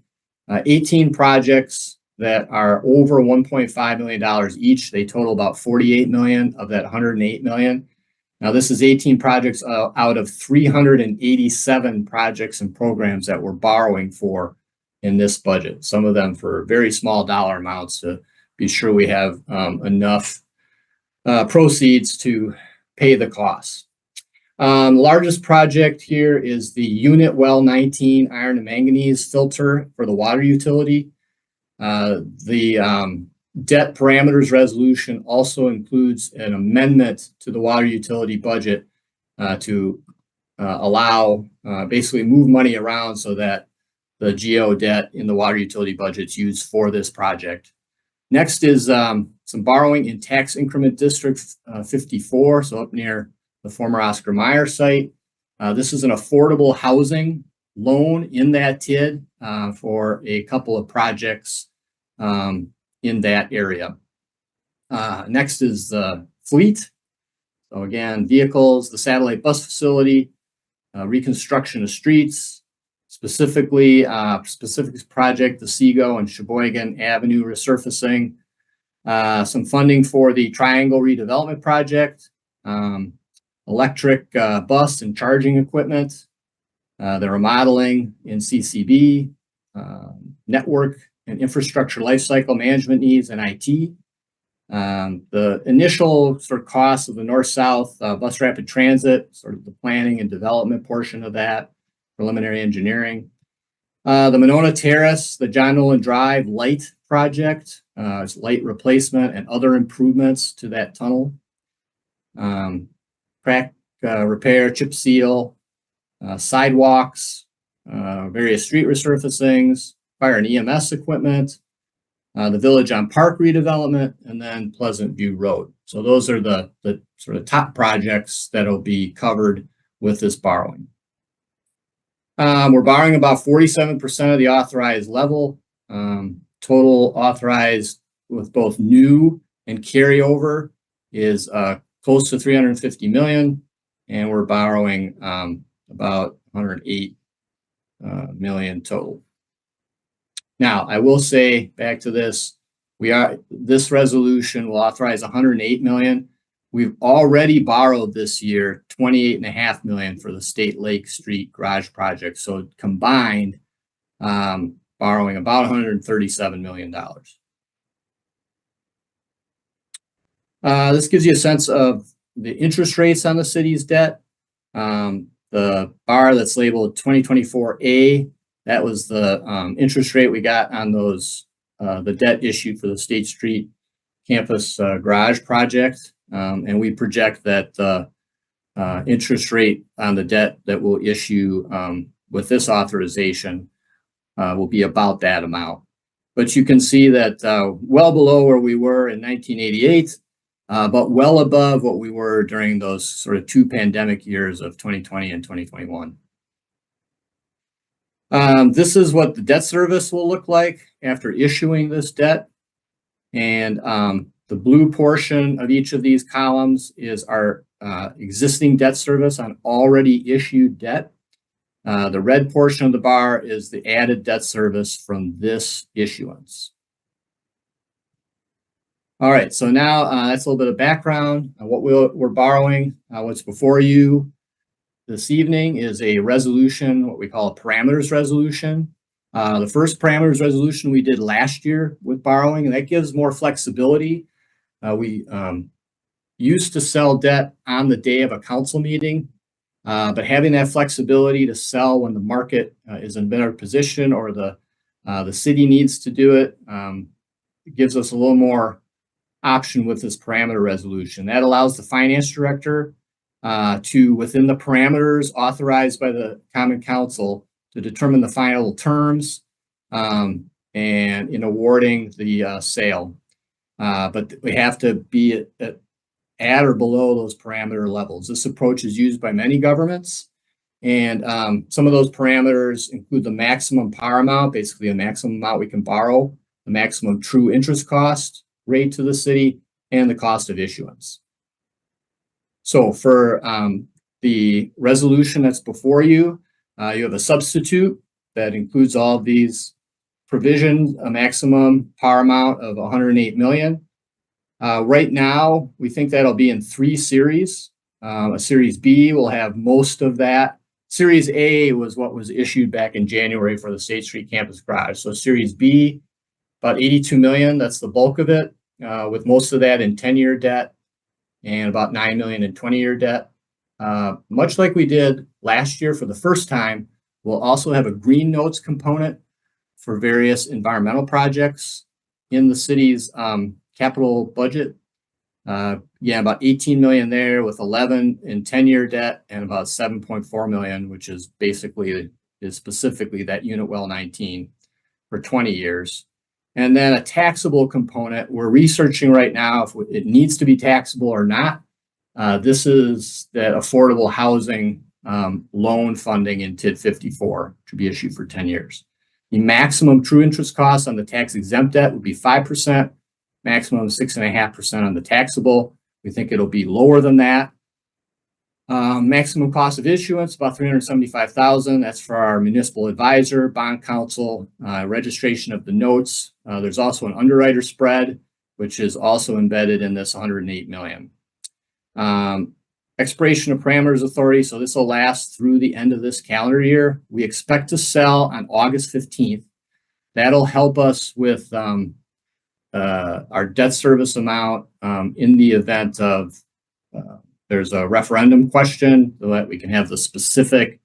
18 projects that are over $1.5 million each. They total about 48 million of that 108 million. Now, this is 18 projects out of 387 projects and programs that we're borrowing for in this budget. Some of them for very small dollar amounts to be sure we have enough proceeds to pay the costs. The largest project here is the Unit Well 19 iron and manganese filter for the water utility. The debt parameters resolution also includes an amendment to the water utility budget to allow basically move money around so that the GO debt in the water utility budget is used for this project. Next is some borrowing in tax increment district 54, so up near the former Oscar Mayer site. This is an affordable housing loan in that TID for a couple of projects in that area. Next is the fleet. So again, vehicles, the satellite bus facility, reconstruction of streets, specifically specific project, the Seago and Sheboygan Avenue resurfacing, some funding for the Triangle redevelopment project, electric bus and charging equipment, the remodeling in CCB, network and infrastructure lifecycle management needs and IT. The initial sort of costs of the north-south bus rapid transit, sort of the planning and development portion of that, preliminary engineering. The Monona Terrace, the John Nolan Drive light project, it's light replacement and other improvements to that tunnel. Crack repair, chip seal, sidewalks, various street resurfacings, fire and EMS equipment, the Village on Park redevelopment, and then Pleasant View Road. So those are the sort of top projects that will be covered with this borrowing. We're borrowing about 47% of the authorized level. Total authorized with both new and carryover is close to 350 million, and we're borrowing about 108 million total. Now, I will say back to this, this resolution will authorize 108 million. We've already borrowed this year 28.5 million for the State Lake Street garage project. So combined, borrowing about $137 million. This gives you a sense of the interest rates on the city's debt. The bar that's labeled 2024A, that was the interest rate we got on those the debt issued for the State Street campus garage project. And we project that the interest rate on the debt that we'll issue with this authorization will be about that amount. But you can see that well below where we were in 1988, but well above what we were during those sort of two pandemic years of 2020 and 2021. This is what the debt service will look like after issuing this debt. And the blue portion of each of these columns is our existing debt service on already issued debt. The red portion of the bar is the added debt service from this issuance. All right, so now that's a little bit of background on what we're borrowing. What's before you this evening is a resolution, what we call a parameters resolution. The first parameters resolution we did last year with borrowing, and that gives more flexibility. We used to sell debt on the day of a council meeting, but having that flexibility to sell when the market is in a better position or the city needs to do it, it gives us a little more option with this parameter resolution. That allows the finance director to, within the parameters authorized by the Common Council, to determine the final terms and in awarding the sale. But we have to be at or below those parameter levels. This approach is used by many governments. And some of those parameters include the maximum par amount, basically the maximum amount we can borrow, the maximum true interest cost rate to the city, and the cost of issuance. So for the resolution that's before you, you have a substitute that includes all of these provisions, a maximum par amount of 108 million. Right now, we think that'll be in 3 series. A Series B will have most of that. Series A was what was issued back in January for the State Street Campus Garage. So Series B, about 82 million, that's the bulk of it, with most of that in 10-year debt and about 9 million in 20-year debt. Much like we did last year for the first time, we'll also have a green notes component for various environmental projects in the city's capital budget. About 18 million there, with 11 in 10-year debt and about 7.4 million, which is specifically that Unit Well 19 for 20 years. And then a taxable component, we're researching right now if it needs to be taxable or not. This is that affordable housing loan funding in TID 54 to be issued for 10 years. The maximum true interest cost on the tax exempt debt would be 5%, maximum 6.5% on the taxable. We think it'll be lower than that. Maximum cost of issuance, about $375,000. That's for our municipal advisor, bond counsel, registration of the notes. There's also an underwriter spread, which is also embedded in this 108 million. Expiration of parameters authority. So this will last through the end of this calendar year. We expect to sell on August 15th. That'll help us with our debt service amount in the event of there's a referendum question, so that we can have the specific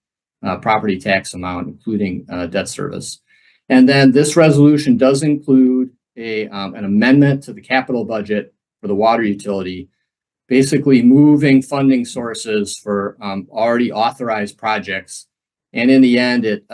property tax amount, including debt service. And then this resolution does include an amendment to the capital budget for the water utility, basically moving funding sources for already authorized projects. And in the end, it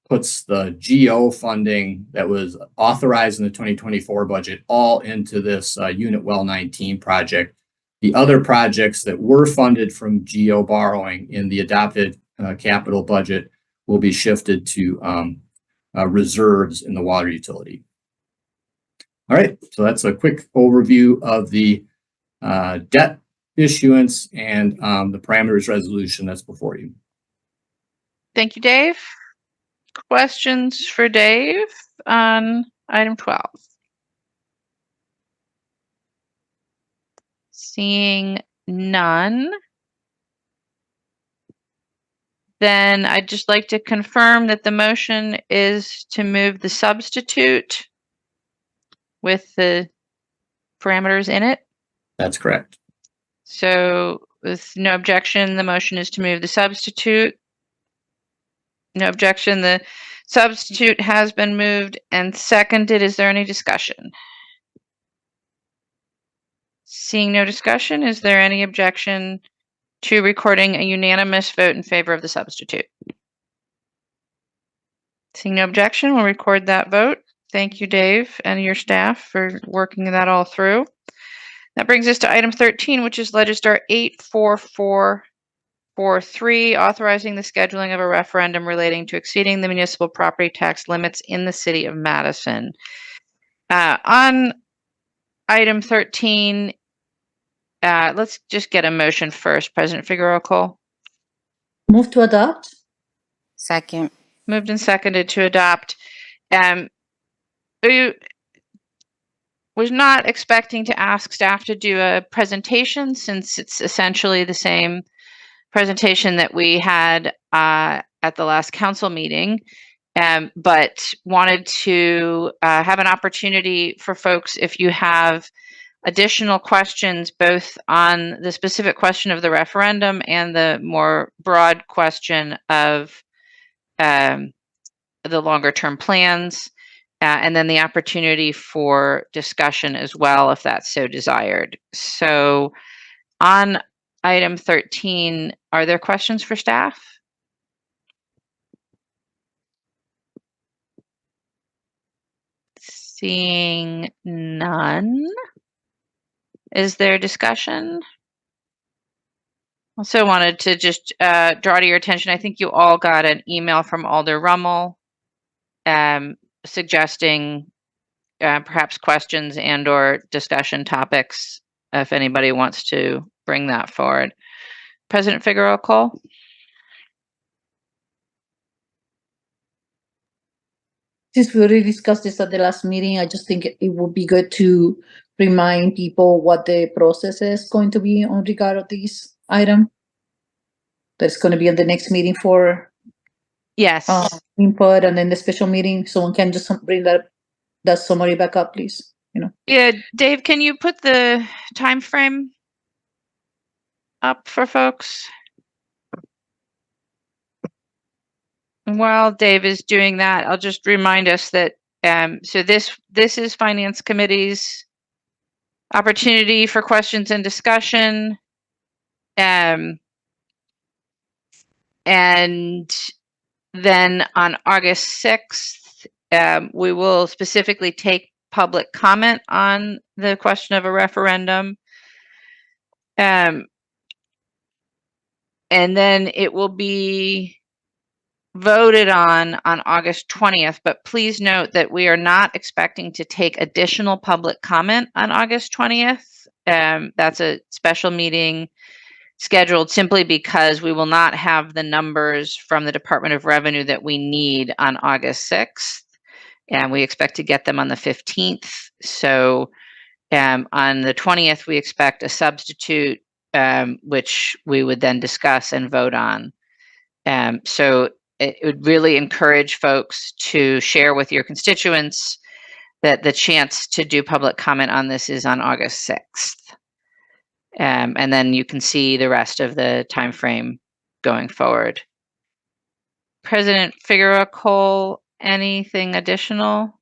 puts the GO funding that was authorized in the 2024 budget all into this Unit Well 19 project. The other projects that were funded from GO borrowing in the adopted capital budget will be shifted to reserves in the water utility. All right, so that's a quick overview of the debt issuance and the parameters resolution that's before you. Thank you, Dave. Questions for Dave on item 12? Seeing none, then I'd just like to confirm that the motion is to move the substitute with the parameters in it. That's correct. So with no objection, the motion is to move the substitute. No objection, the substitute has been moved and seconded. Is there any discussion? Seeing no discussion, is there any objection to recording a unanimous vote in favor of the substitute? Seeing no objection, we'll record that vote. Thank you, Dave, and your staff for working that all through. That brings us to item 13, which is Legistar 84443, authorizing the scheduling of a referendum relating to exceeding the municipal property tax limits in the city of Madison. On item 13, let's just get a motion first. President Figueroa Cole. Move to adopt. Second. Moved and seconded to adopt. We was not expecting to ask staff to do a presentation, since it's essentially the same presentation that we had at the last council meeting. but wanted to have an opportunity for folks, if you have additional questions, both on the specific question of the referendum and the more broad question of the longer term plans, and then the opportunity for discussion as well, if that's so desired. So on item 13, are there questions for staff? Seeing none. Is there discussion? Also wanted to just draw to your attention, I think you all got an email from Alder Rummel suggesting perhaps questions and or discussion topics if anybody wants to bring that forward. President Figueroa Cole? Since we already discussed this at the last meeting, I just think it would be good to remind people what the process is going to be on regard of this item. That's going to be at the next meeting for Yes. input, and then the special meeting. Someone can just bring that summary back up, please. Yeah, Dave, can you put the time frame up for folks? While Dave is doing that, I'll just remind us that so this is Finance Committee's opportunity for questions and discussion. And then on August 6th, we will specifically take public comment on the question of a referendum. And then it will be voted on August 20th, but please note that we are not expecting to take additional public comment on August 20th. That's a special meeting scheduled simply because we will not have the numbers from the Department of Revenue that we need on August 6th. And we expect to get them on the 15th. So on the 20th, we expect a substitute, which we would then discuss and vote on. So it would really encourage folks to share with your constituents that the chance to do public comment on this is on August 6th. And then you can see the rest of the time frame going forward. President Figueroa Cole, anything additional?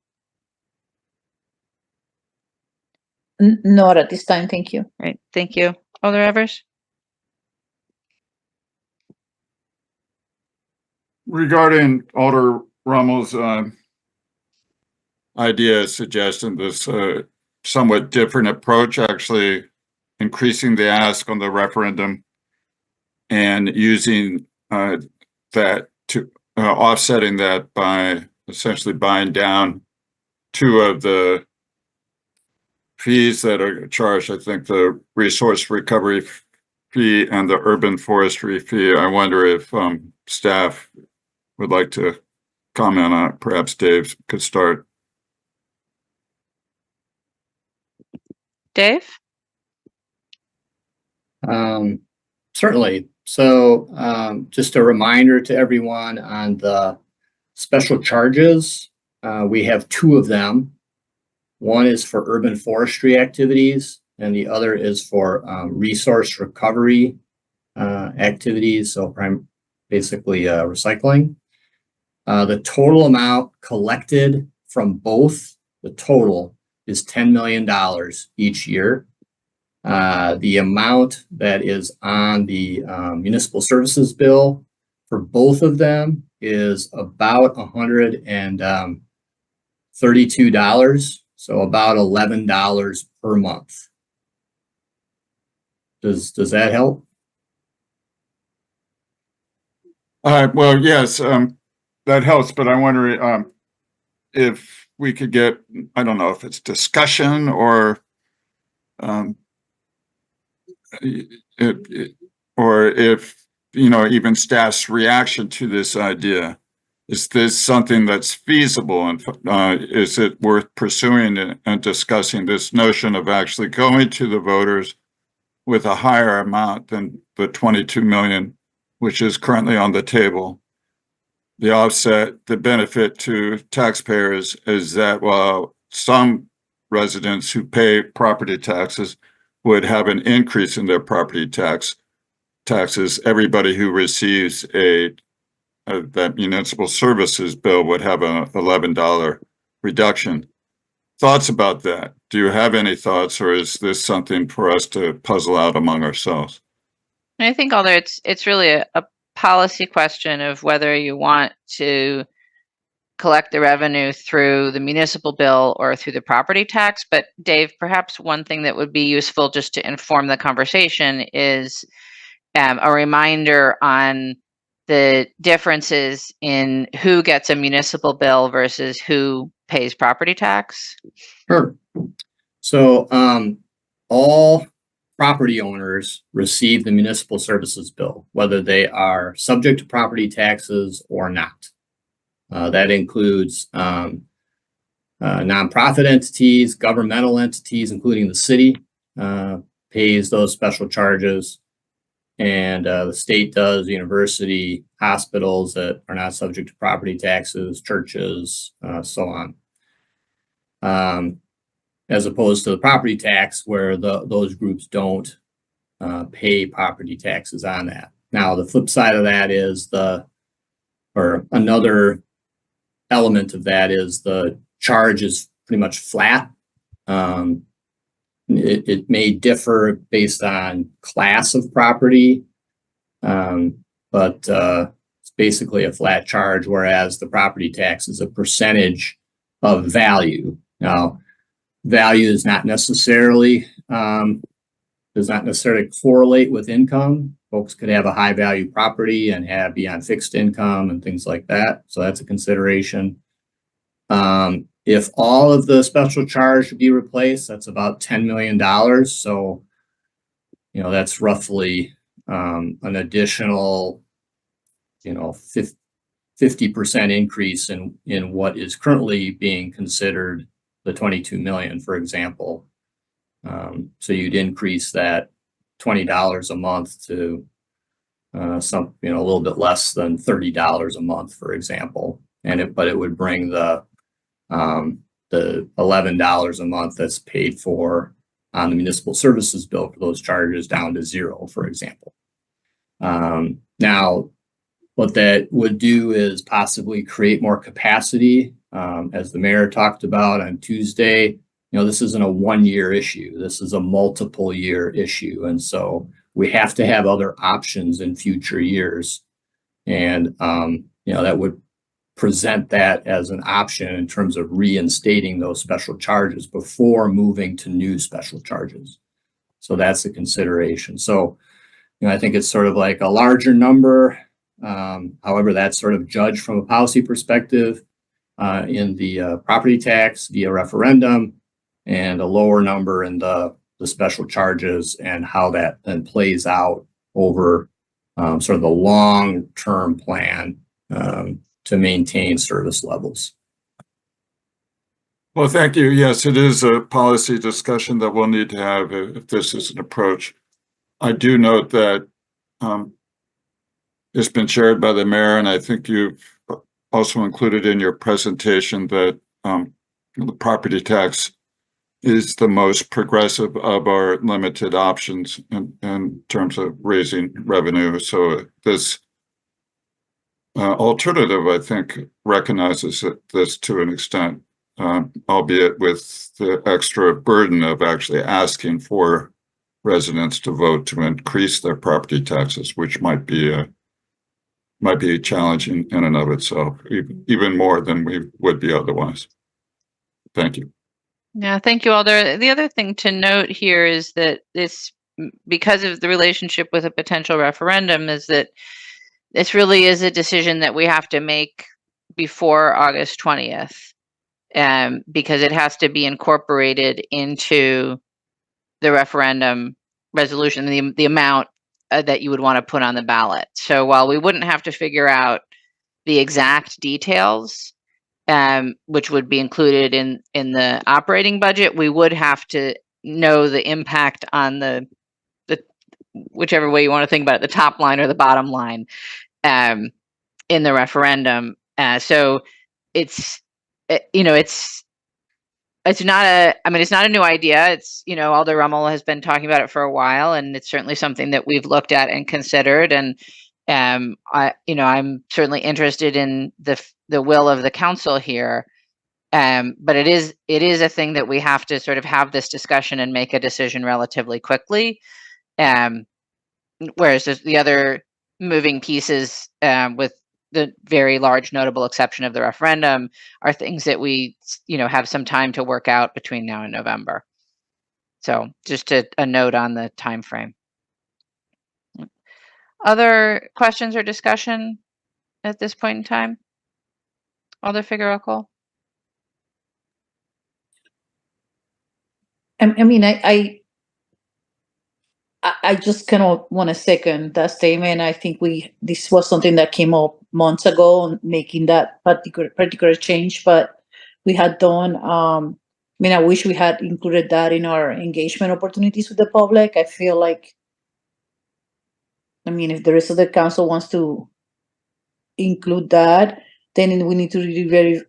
Not at this time, thank you. Right, thank you. Alder Evers? Regarding Alder Rummel's idea, suggesting this somewhat different approach, actually increasing the ask on the referendum and using that to offsetting that by essentially buying down two of the fees that are charged. I think the resource recovery fee and the urban forestry fee. I wonder if staff would like to comment on it. Perhaps Dave could start. Dave? Certainly. So just a reminder to everyone on the special charges. We have two of them. One is for urban forestry activities, and the other is for resource recovery activities. So basically recycling. The total amount collected from both, the total is $10 million each year. The amount that is on the municipal services bill for both of them is about $132, so about $11 per month. Does that help? Well, yes, that helps, but I wonder if we could get, I don't know if it's discussion or if, even staff's reaction to this idea. Is this something that's feasible, and is it worth pursuing and discussing this notion of actually going to the voters with a higher amount than the 22 million, which is currently on the table, the offset, the benefit to taxpayers is that while some residents who pay property taxes would have an increase in their property taxes, everybody who receives that municipal services bill would have an $11 reduction. Thoughts about that? Do you have any thoughts, or is this something for us to puzzle out among ourselves? I think although it's really a policy question of whether you want to collect the revenue through the municipal bill or through the property tax. But Dave, perhaps one thing that would be useful just to inform the conversation is a reminder on the differences in who gets a municipal bill versus who pays property tax. Sure. So all property owners receive the municipal services bill, whether they are subject to property taxes or not. That includes nonprofit entities, governmental entities, including the city, pays those special charges. And the state does, university, hospitals that are not subject to property taxes, churches, so on. As opposed to the property tax where those groups don't pay property taxes on that. Now, the flip side of that is another element of that is the charge is pretty much flat. It may differ based on class of property, but it's basically a flat charge, whereas the property tax is a percentage of value. Now, value is not necessarily does not necessarily correlate with income. Folks could have a high value property and be on fixed income and things like that. So that's a consideration. If all of the special charge should be replaced, that's about $10 million. So, that's roughly an additional, 50% increase in what is currently being considered the 22 million, for example. So you'd increase that $20 a month to a little bit less than $30 a month, for example. But it would bring the $11 a month that's paid for on the municipal services bill for those charges down to zero, for example. Now, what that would do is possibly create more capacity. As the mayor talked about on Tuesday, this isn't a one-year issue. This is a multiple-year issue. And so we have to have other options in future years. And, that would present that as an option in terms of reinstating those special charges before moving to new special charges. So that's a consideration. So, I think it's sort of like a larger number. However, that's sort of judged from a policy perspective in the property tax via referendum, and a lower number in the special charges, and how that then plays out over sort of the long-term plan to maintain service levels. Well, thank you. Yes, it is a policy discussion that we'll need to have if this is an approach. I do note that it's been shared by the mayor, and I think you've also included in your presentation that the property tax is the most progressive of our limited options in terms of raising revenue. So this alternative, I think, recognizes this to an extent, albeit with the extra burden of actually asking for residents to vote to increase their property taxes, which might be challenging in and of itself, even more than we would be otherwise. Thank you. Yeah, thank you, Alder. The other thing to note here is that because of the relationship with a potential referendum, is that this really is a decision that we have to make before August 20th, because it has to be incorporated into the referendum resolution, the amount that you would want to put on the ballot. So while we wouldn't have to figure out the exact details, which would be included in the operating budget, we would have to know the impact on the whichever way you want to think about it, the top line or the bottom line. in the referendum. So it's, it's not it's not a new idea. It's, Alder Rummel has been talking about it for a while, and it's certainly something that we've looked at and considered. And I'm certainly interested in the will of the council here. But it is a thing that we have to sort of have this discussion and make a decision relatively quickly. Whereas the other moving pieces, with the very large notable exception of the referendum, are things that we, have some time to work out between now and November. So just a note on the time frame. Other questions or discussion at this point in time? Alder Figueroa? I mean, I just kind of want to second that statement. I think this was something that came up months ago on making that particular change, but we had done. I wish we had included that in our engagement opportunities with the public. I feel like, if the rest of the council wants to include that, then we need to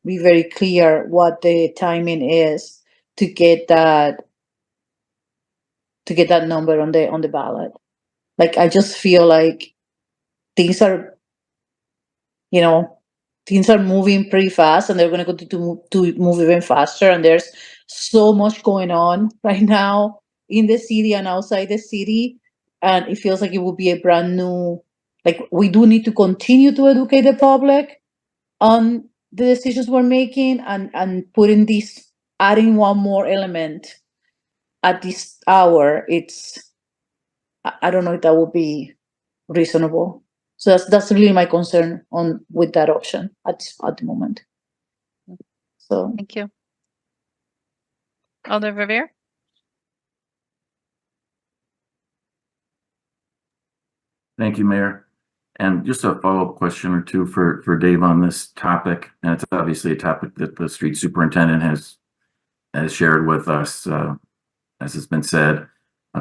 be very clear what the timing is to get that number on the ballot. Like, I just feel like things are moving pretty fast, and they're going to continue to move even faster. And there's so much going on right now in the city and outside the city. And it feels like it would be a brand new, like, we do need to continue to educate the public on the decisions we're making, and adding one more element at this hour. I don't know if that would be reasonable. So that's really my concern with that option at the moment. So Thank you. Alder Verveer? Thank you, Mayor. And just a follow-up question or two for Dave on this topic. And it's obviously a topic that the street superintendent has shared with us, as has been said,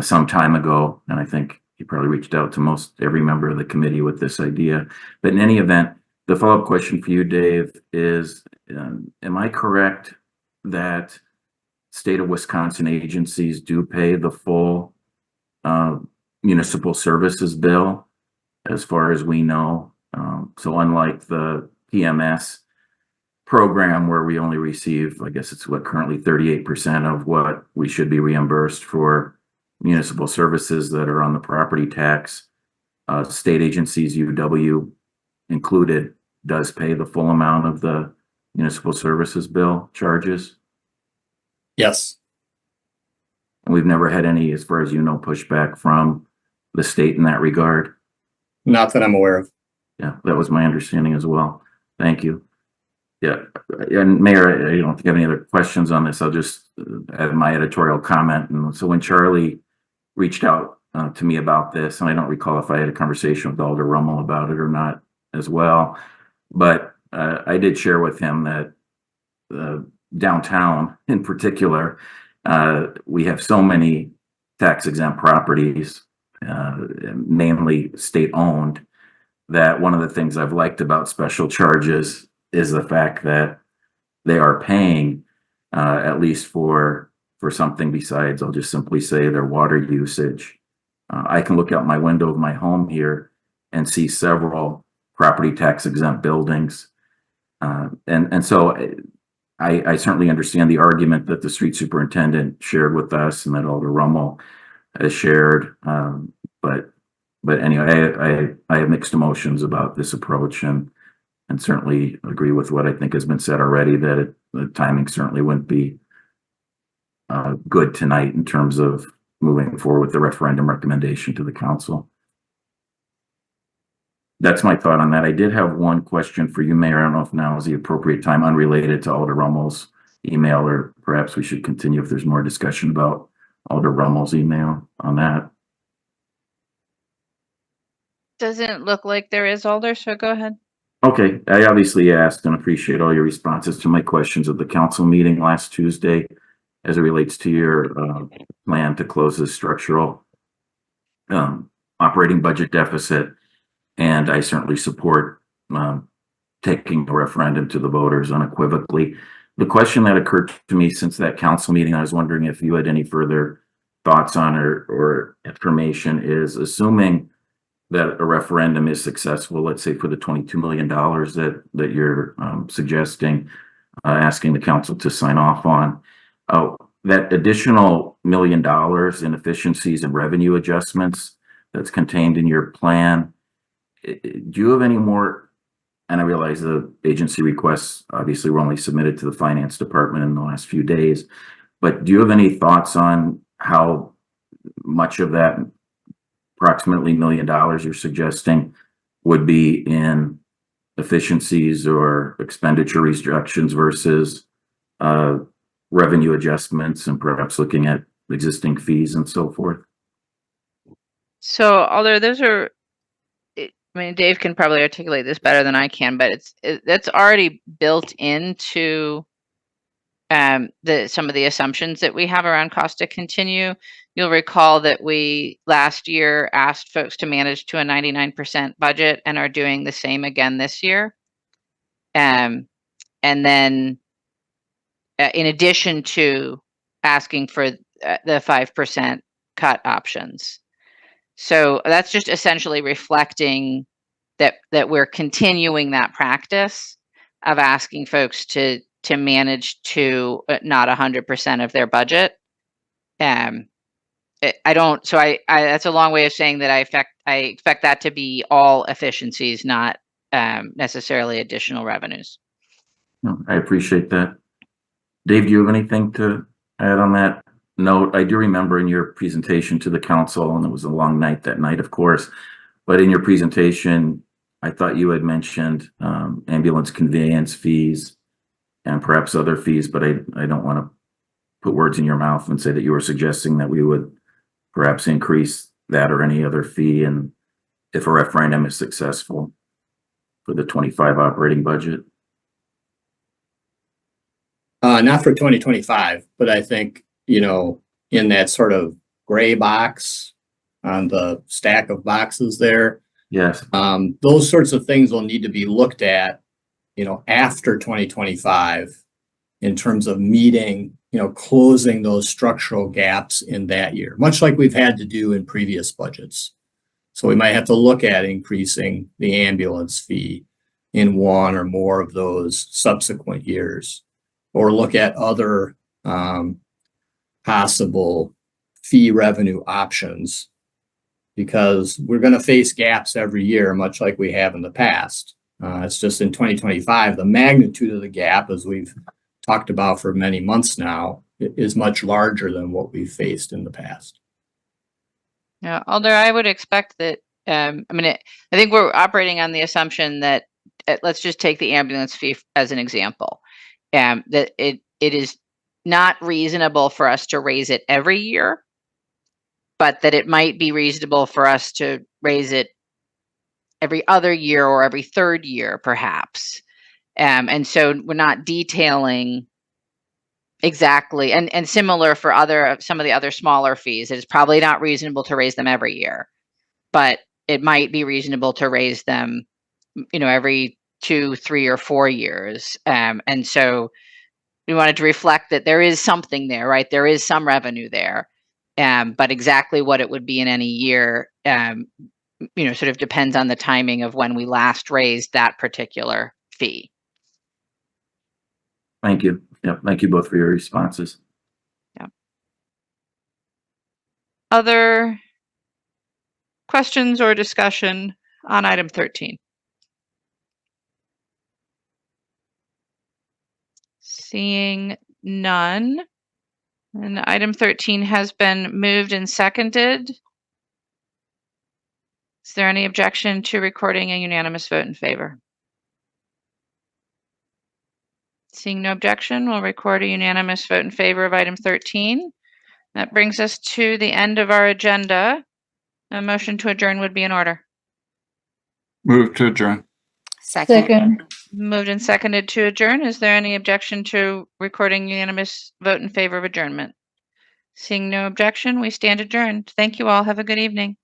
some time ago. And I think he probably reached out to most every member of the committee with this idea. But in any event, the follow-up question for you, Dave, is, am I correct that state of Wisconsin agencies do pay the full municipal services bill, as far as we know? So unlike the PMS program, where we only receive, I guess it's currently 38% of what we should be reimbursed for municipal services that are on the property tax, state agencies, UW included, does pay the full amount of the municipal services bill charges. Yes. And we've never had any, as far as pushback from the state in that regard. Not that I'm aware of. Yeah, that was my understanding as well. Thank you. Yeah, and Mayor, I don't think I have any other questions on this. I'll just add my editorial comment. And so when Charlie reached out to me about this, and I don't recall if I had a conversation with Alder Rummel about it or not as well, but I did share with him that downtown in particular, we have so many tax exempt properties, mainly state owned, that one of the things I've liked about special charges is the fact that they are paying, at least for something besides, I'll just simply say, their water usage. I can look out my window of my home here and see several property tax exempt buildings. And so I certainly understand the argument that the street superintendent shared with us and that Alder Rummel has shared. But anyway, I have mixed emotions about this approach, and certainly agree with what I think has been said already, that the timing certainly wouldn't be good tonight in terms of moving forward with the referendum recommendation to the council. That's my thought on that. I did have one question for you, Mayor. I don't know if now is the appropriate time, unrelated to Alder Rummel's email, or perhaps we should continue if there's more discussion about Alder Rummel's email on that. Doesn't look like there is, Alder, so go ahead. Okay, I obviously asked and appreciate all your responses to my questions at the council meeting last Tuesday as it relates to your plan to close the structural operating budget deficit. And I certainly support taking a referendum to the voters unequivocally. The question that occurred to me since that council meeting, I was wondering if you had any further thoughts on or information, is assuming that a referendum is successful, let's say for the $22 million that you're suggesting, asking the council to sign off on, that additional $1 million in efficiencies and revenue adjustments that's contained in your plan, do you have any more? And I realize the agency requests obviously were only submitted to the finance department in the last few days, but do you have any thoughts on how much of that approximately $1 million you're suggesting would be in efficiencies or expenditure reductions versus revenue adjustments, and perhaps looking at existing fees and so forth? So, although those are, I mean, Dave can probably articulate this better than I can, but that's already built into some of the assumptions that we have around cost to continue. You'll recall that we last year asked folks to manage to a 99% budget and are doing the same again this year. And then in addition to asking for the 5% cut options. So that's just essentially reflecting that we're continuing that practice of asking folks to manage to not 100% of their budget. That's a long way of saying that I expect that to be all efficiencies, not necessarily additional revenues. No, I appreciate that. Dave, do you have anything to add on that note? I do remember in your presentation to the council, and it was a long night that night, of course, but in your presentation, I thought you had mentioned ambulance conveyance fees and perhaps other fees, but I don't want to put words in your mouth and say that you were suggesting that we would perhaps increase that or any other fee, and if a referendum is successful for the 25 operating budget. Not for 2025, but I think, in that sort of gray box on the stack of boxes there. Yes. Those sorts of things will need to be looked at, after 2025 in terms of meeting, closing those structural gaps in that year, much like we've had to do in previous budgets. So we might have to look at increasing the ambulance fee in one or more of those subsequent years, or look at other possible fee revenue options, because we're going to face gaps every year, much like we have in the past. It's just in 2025, the magnitude of the gap, as we've talked about for many months now, is much larger than what we've faced in the past. Yeah, although I would expect that, I think we're operating on the assumption that, let's just take the ambulance fee as an example, that it is not reasonable for us to raise it every year, but that it might be reasonable for us to raise it every other year or every third year, perhaps. And so we're not detailing exactly, and similar for some of the other smaller fees. It's probably not reasonable to raise them every year, but it might be reasonable to raise them, every 2, 3, or 4 years. And so we wanted to reflect that there is something there, right? There is some revenue there, but exactly what it would be in any year, sort of depends on the timing of when we last raised that particular fee. Thank you. Yep. Thank you both for your responses. Yeah. Other questions or discussion on item 13? Seeing none, and item 13 has been moved and seconded. Is there any objection to recording a unanimous vote in favor? Seeing no objection, we'll record a unanimous vote in favor of item 13. That brings us to the end of our agenda. A motion to adjourn would be in order. Move to adjourn. Second. Moved and seconded to adjourn. Is there any objection to recording unanimous vote in favor of adjournment? Seeing no objection, we stand adjourned. Thank you all. Have a good evening.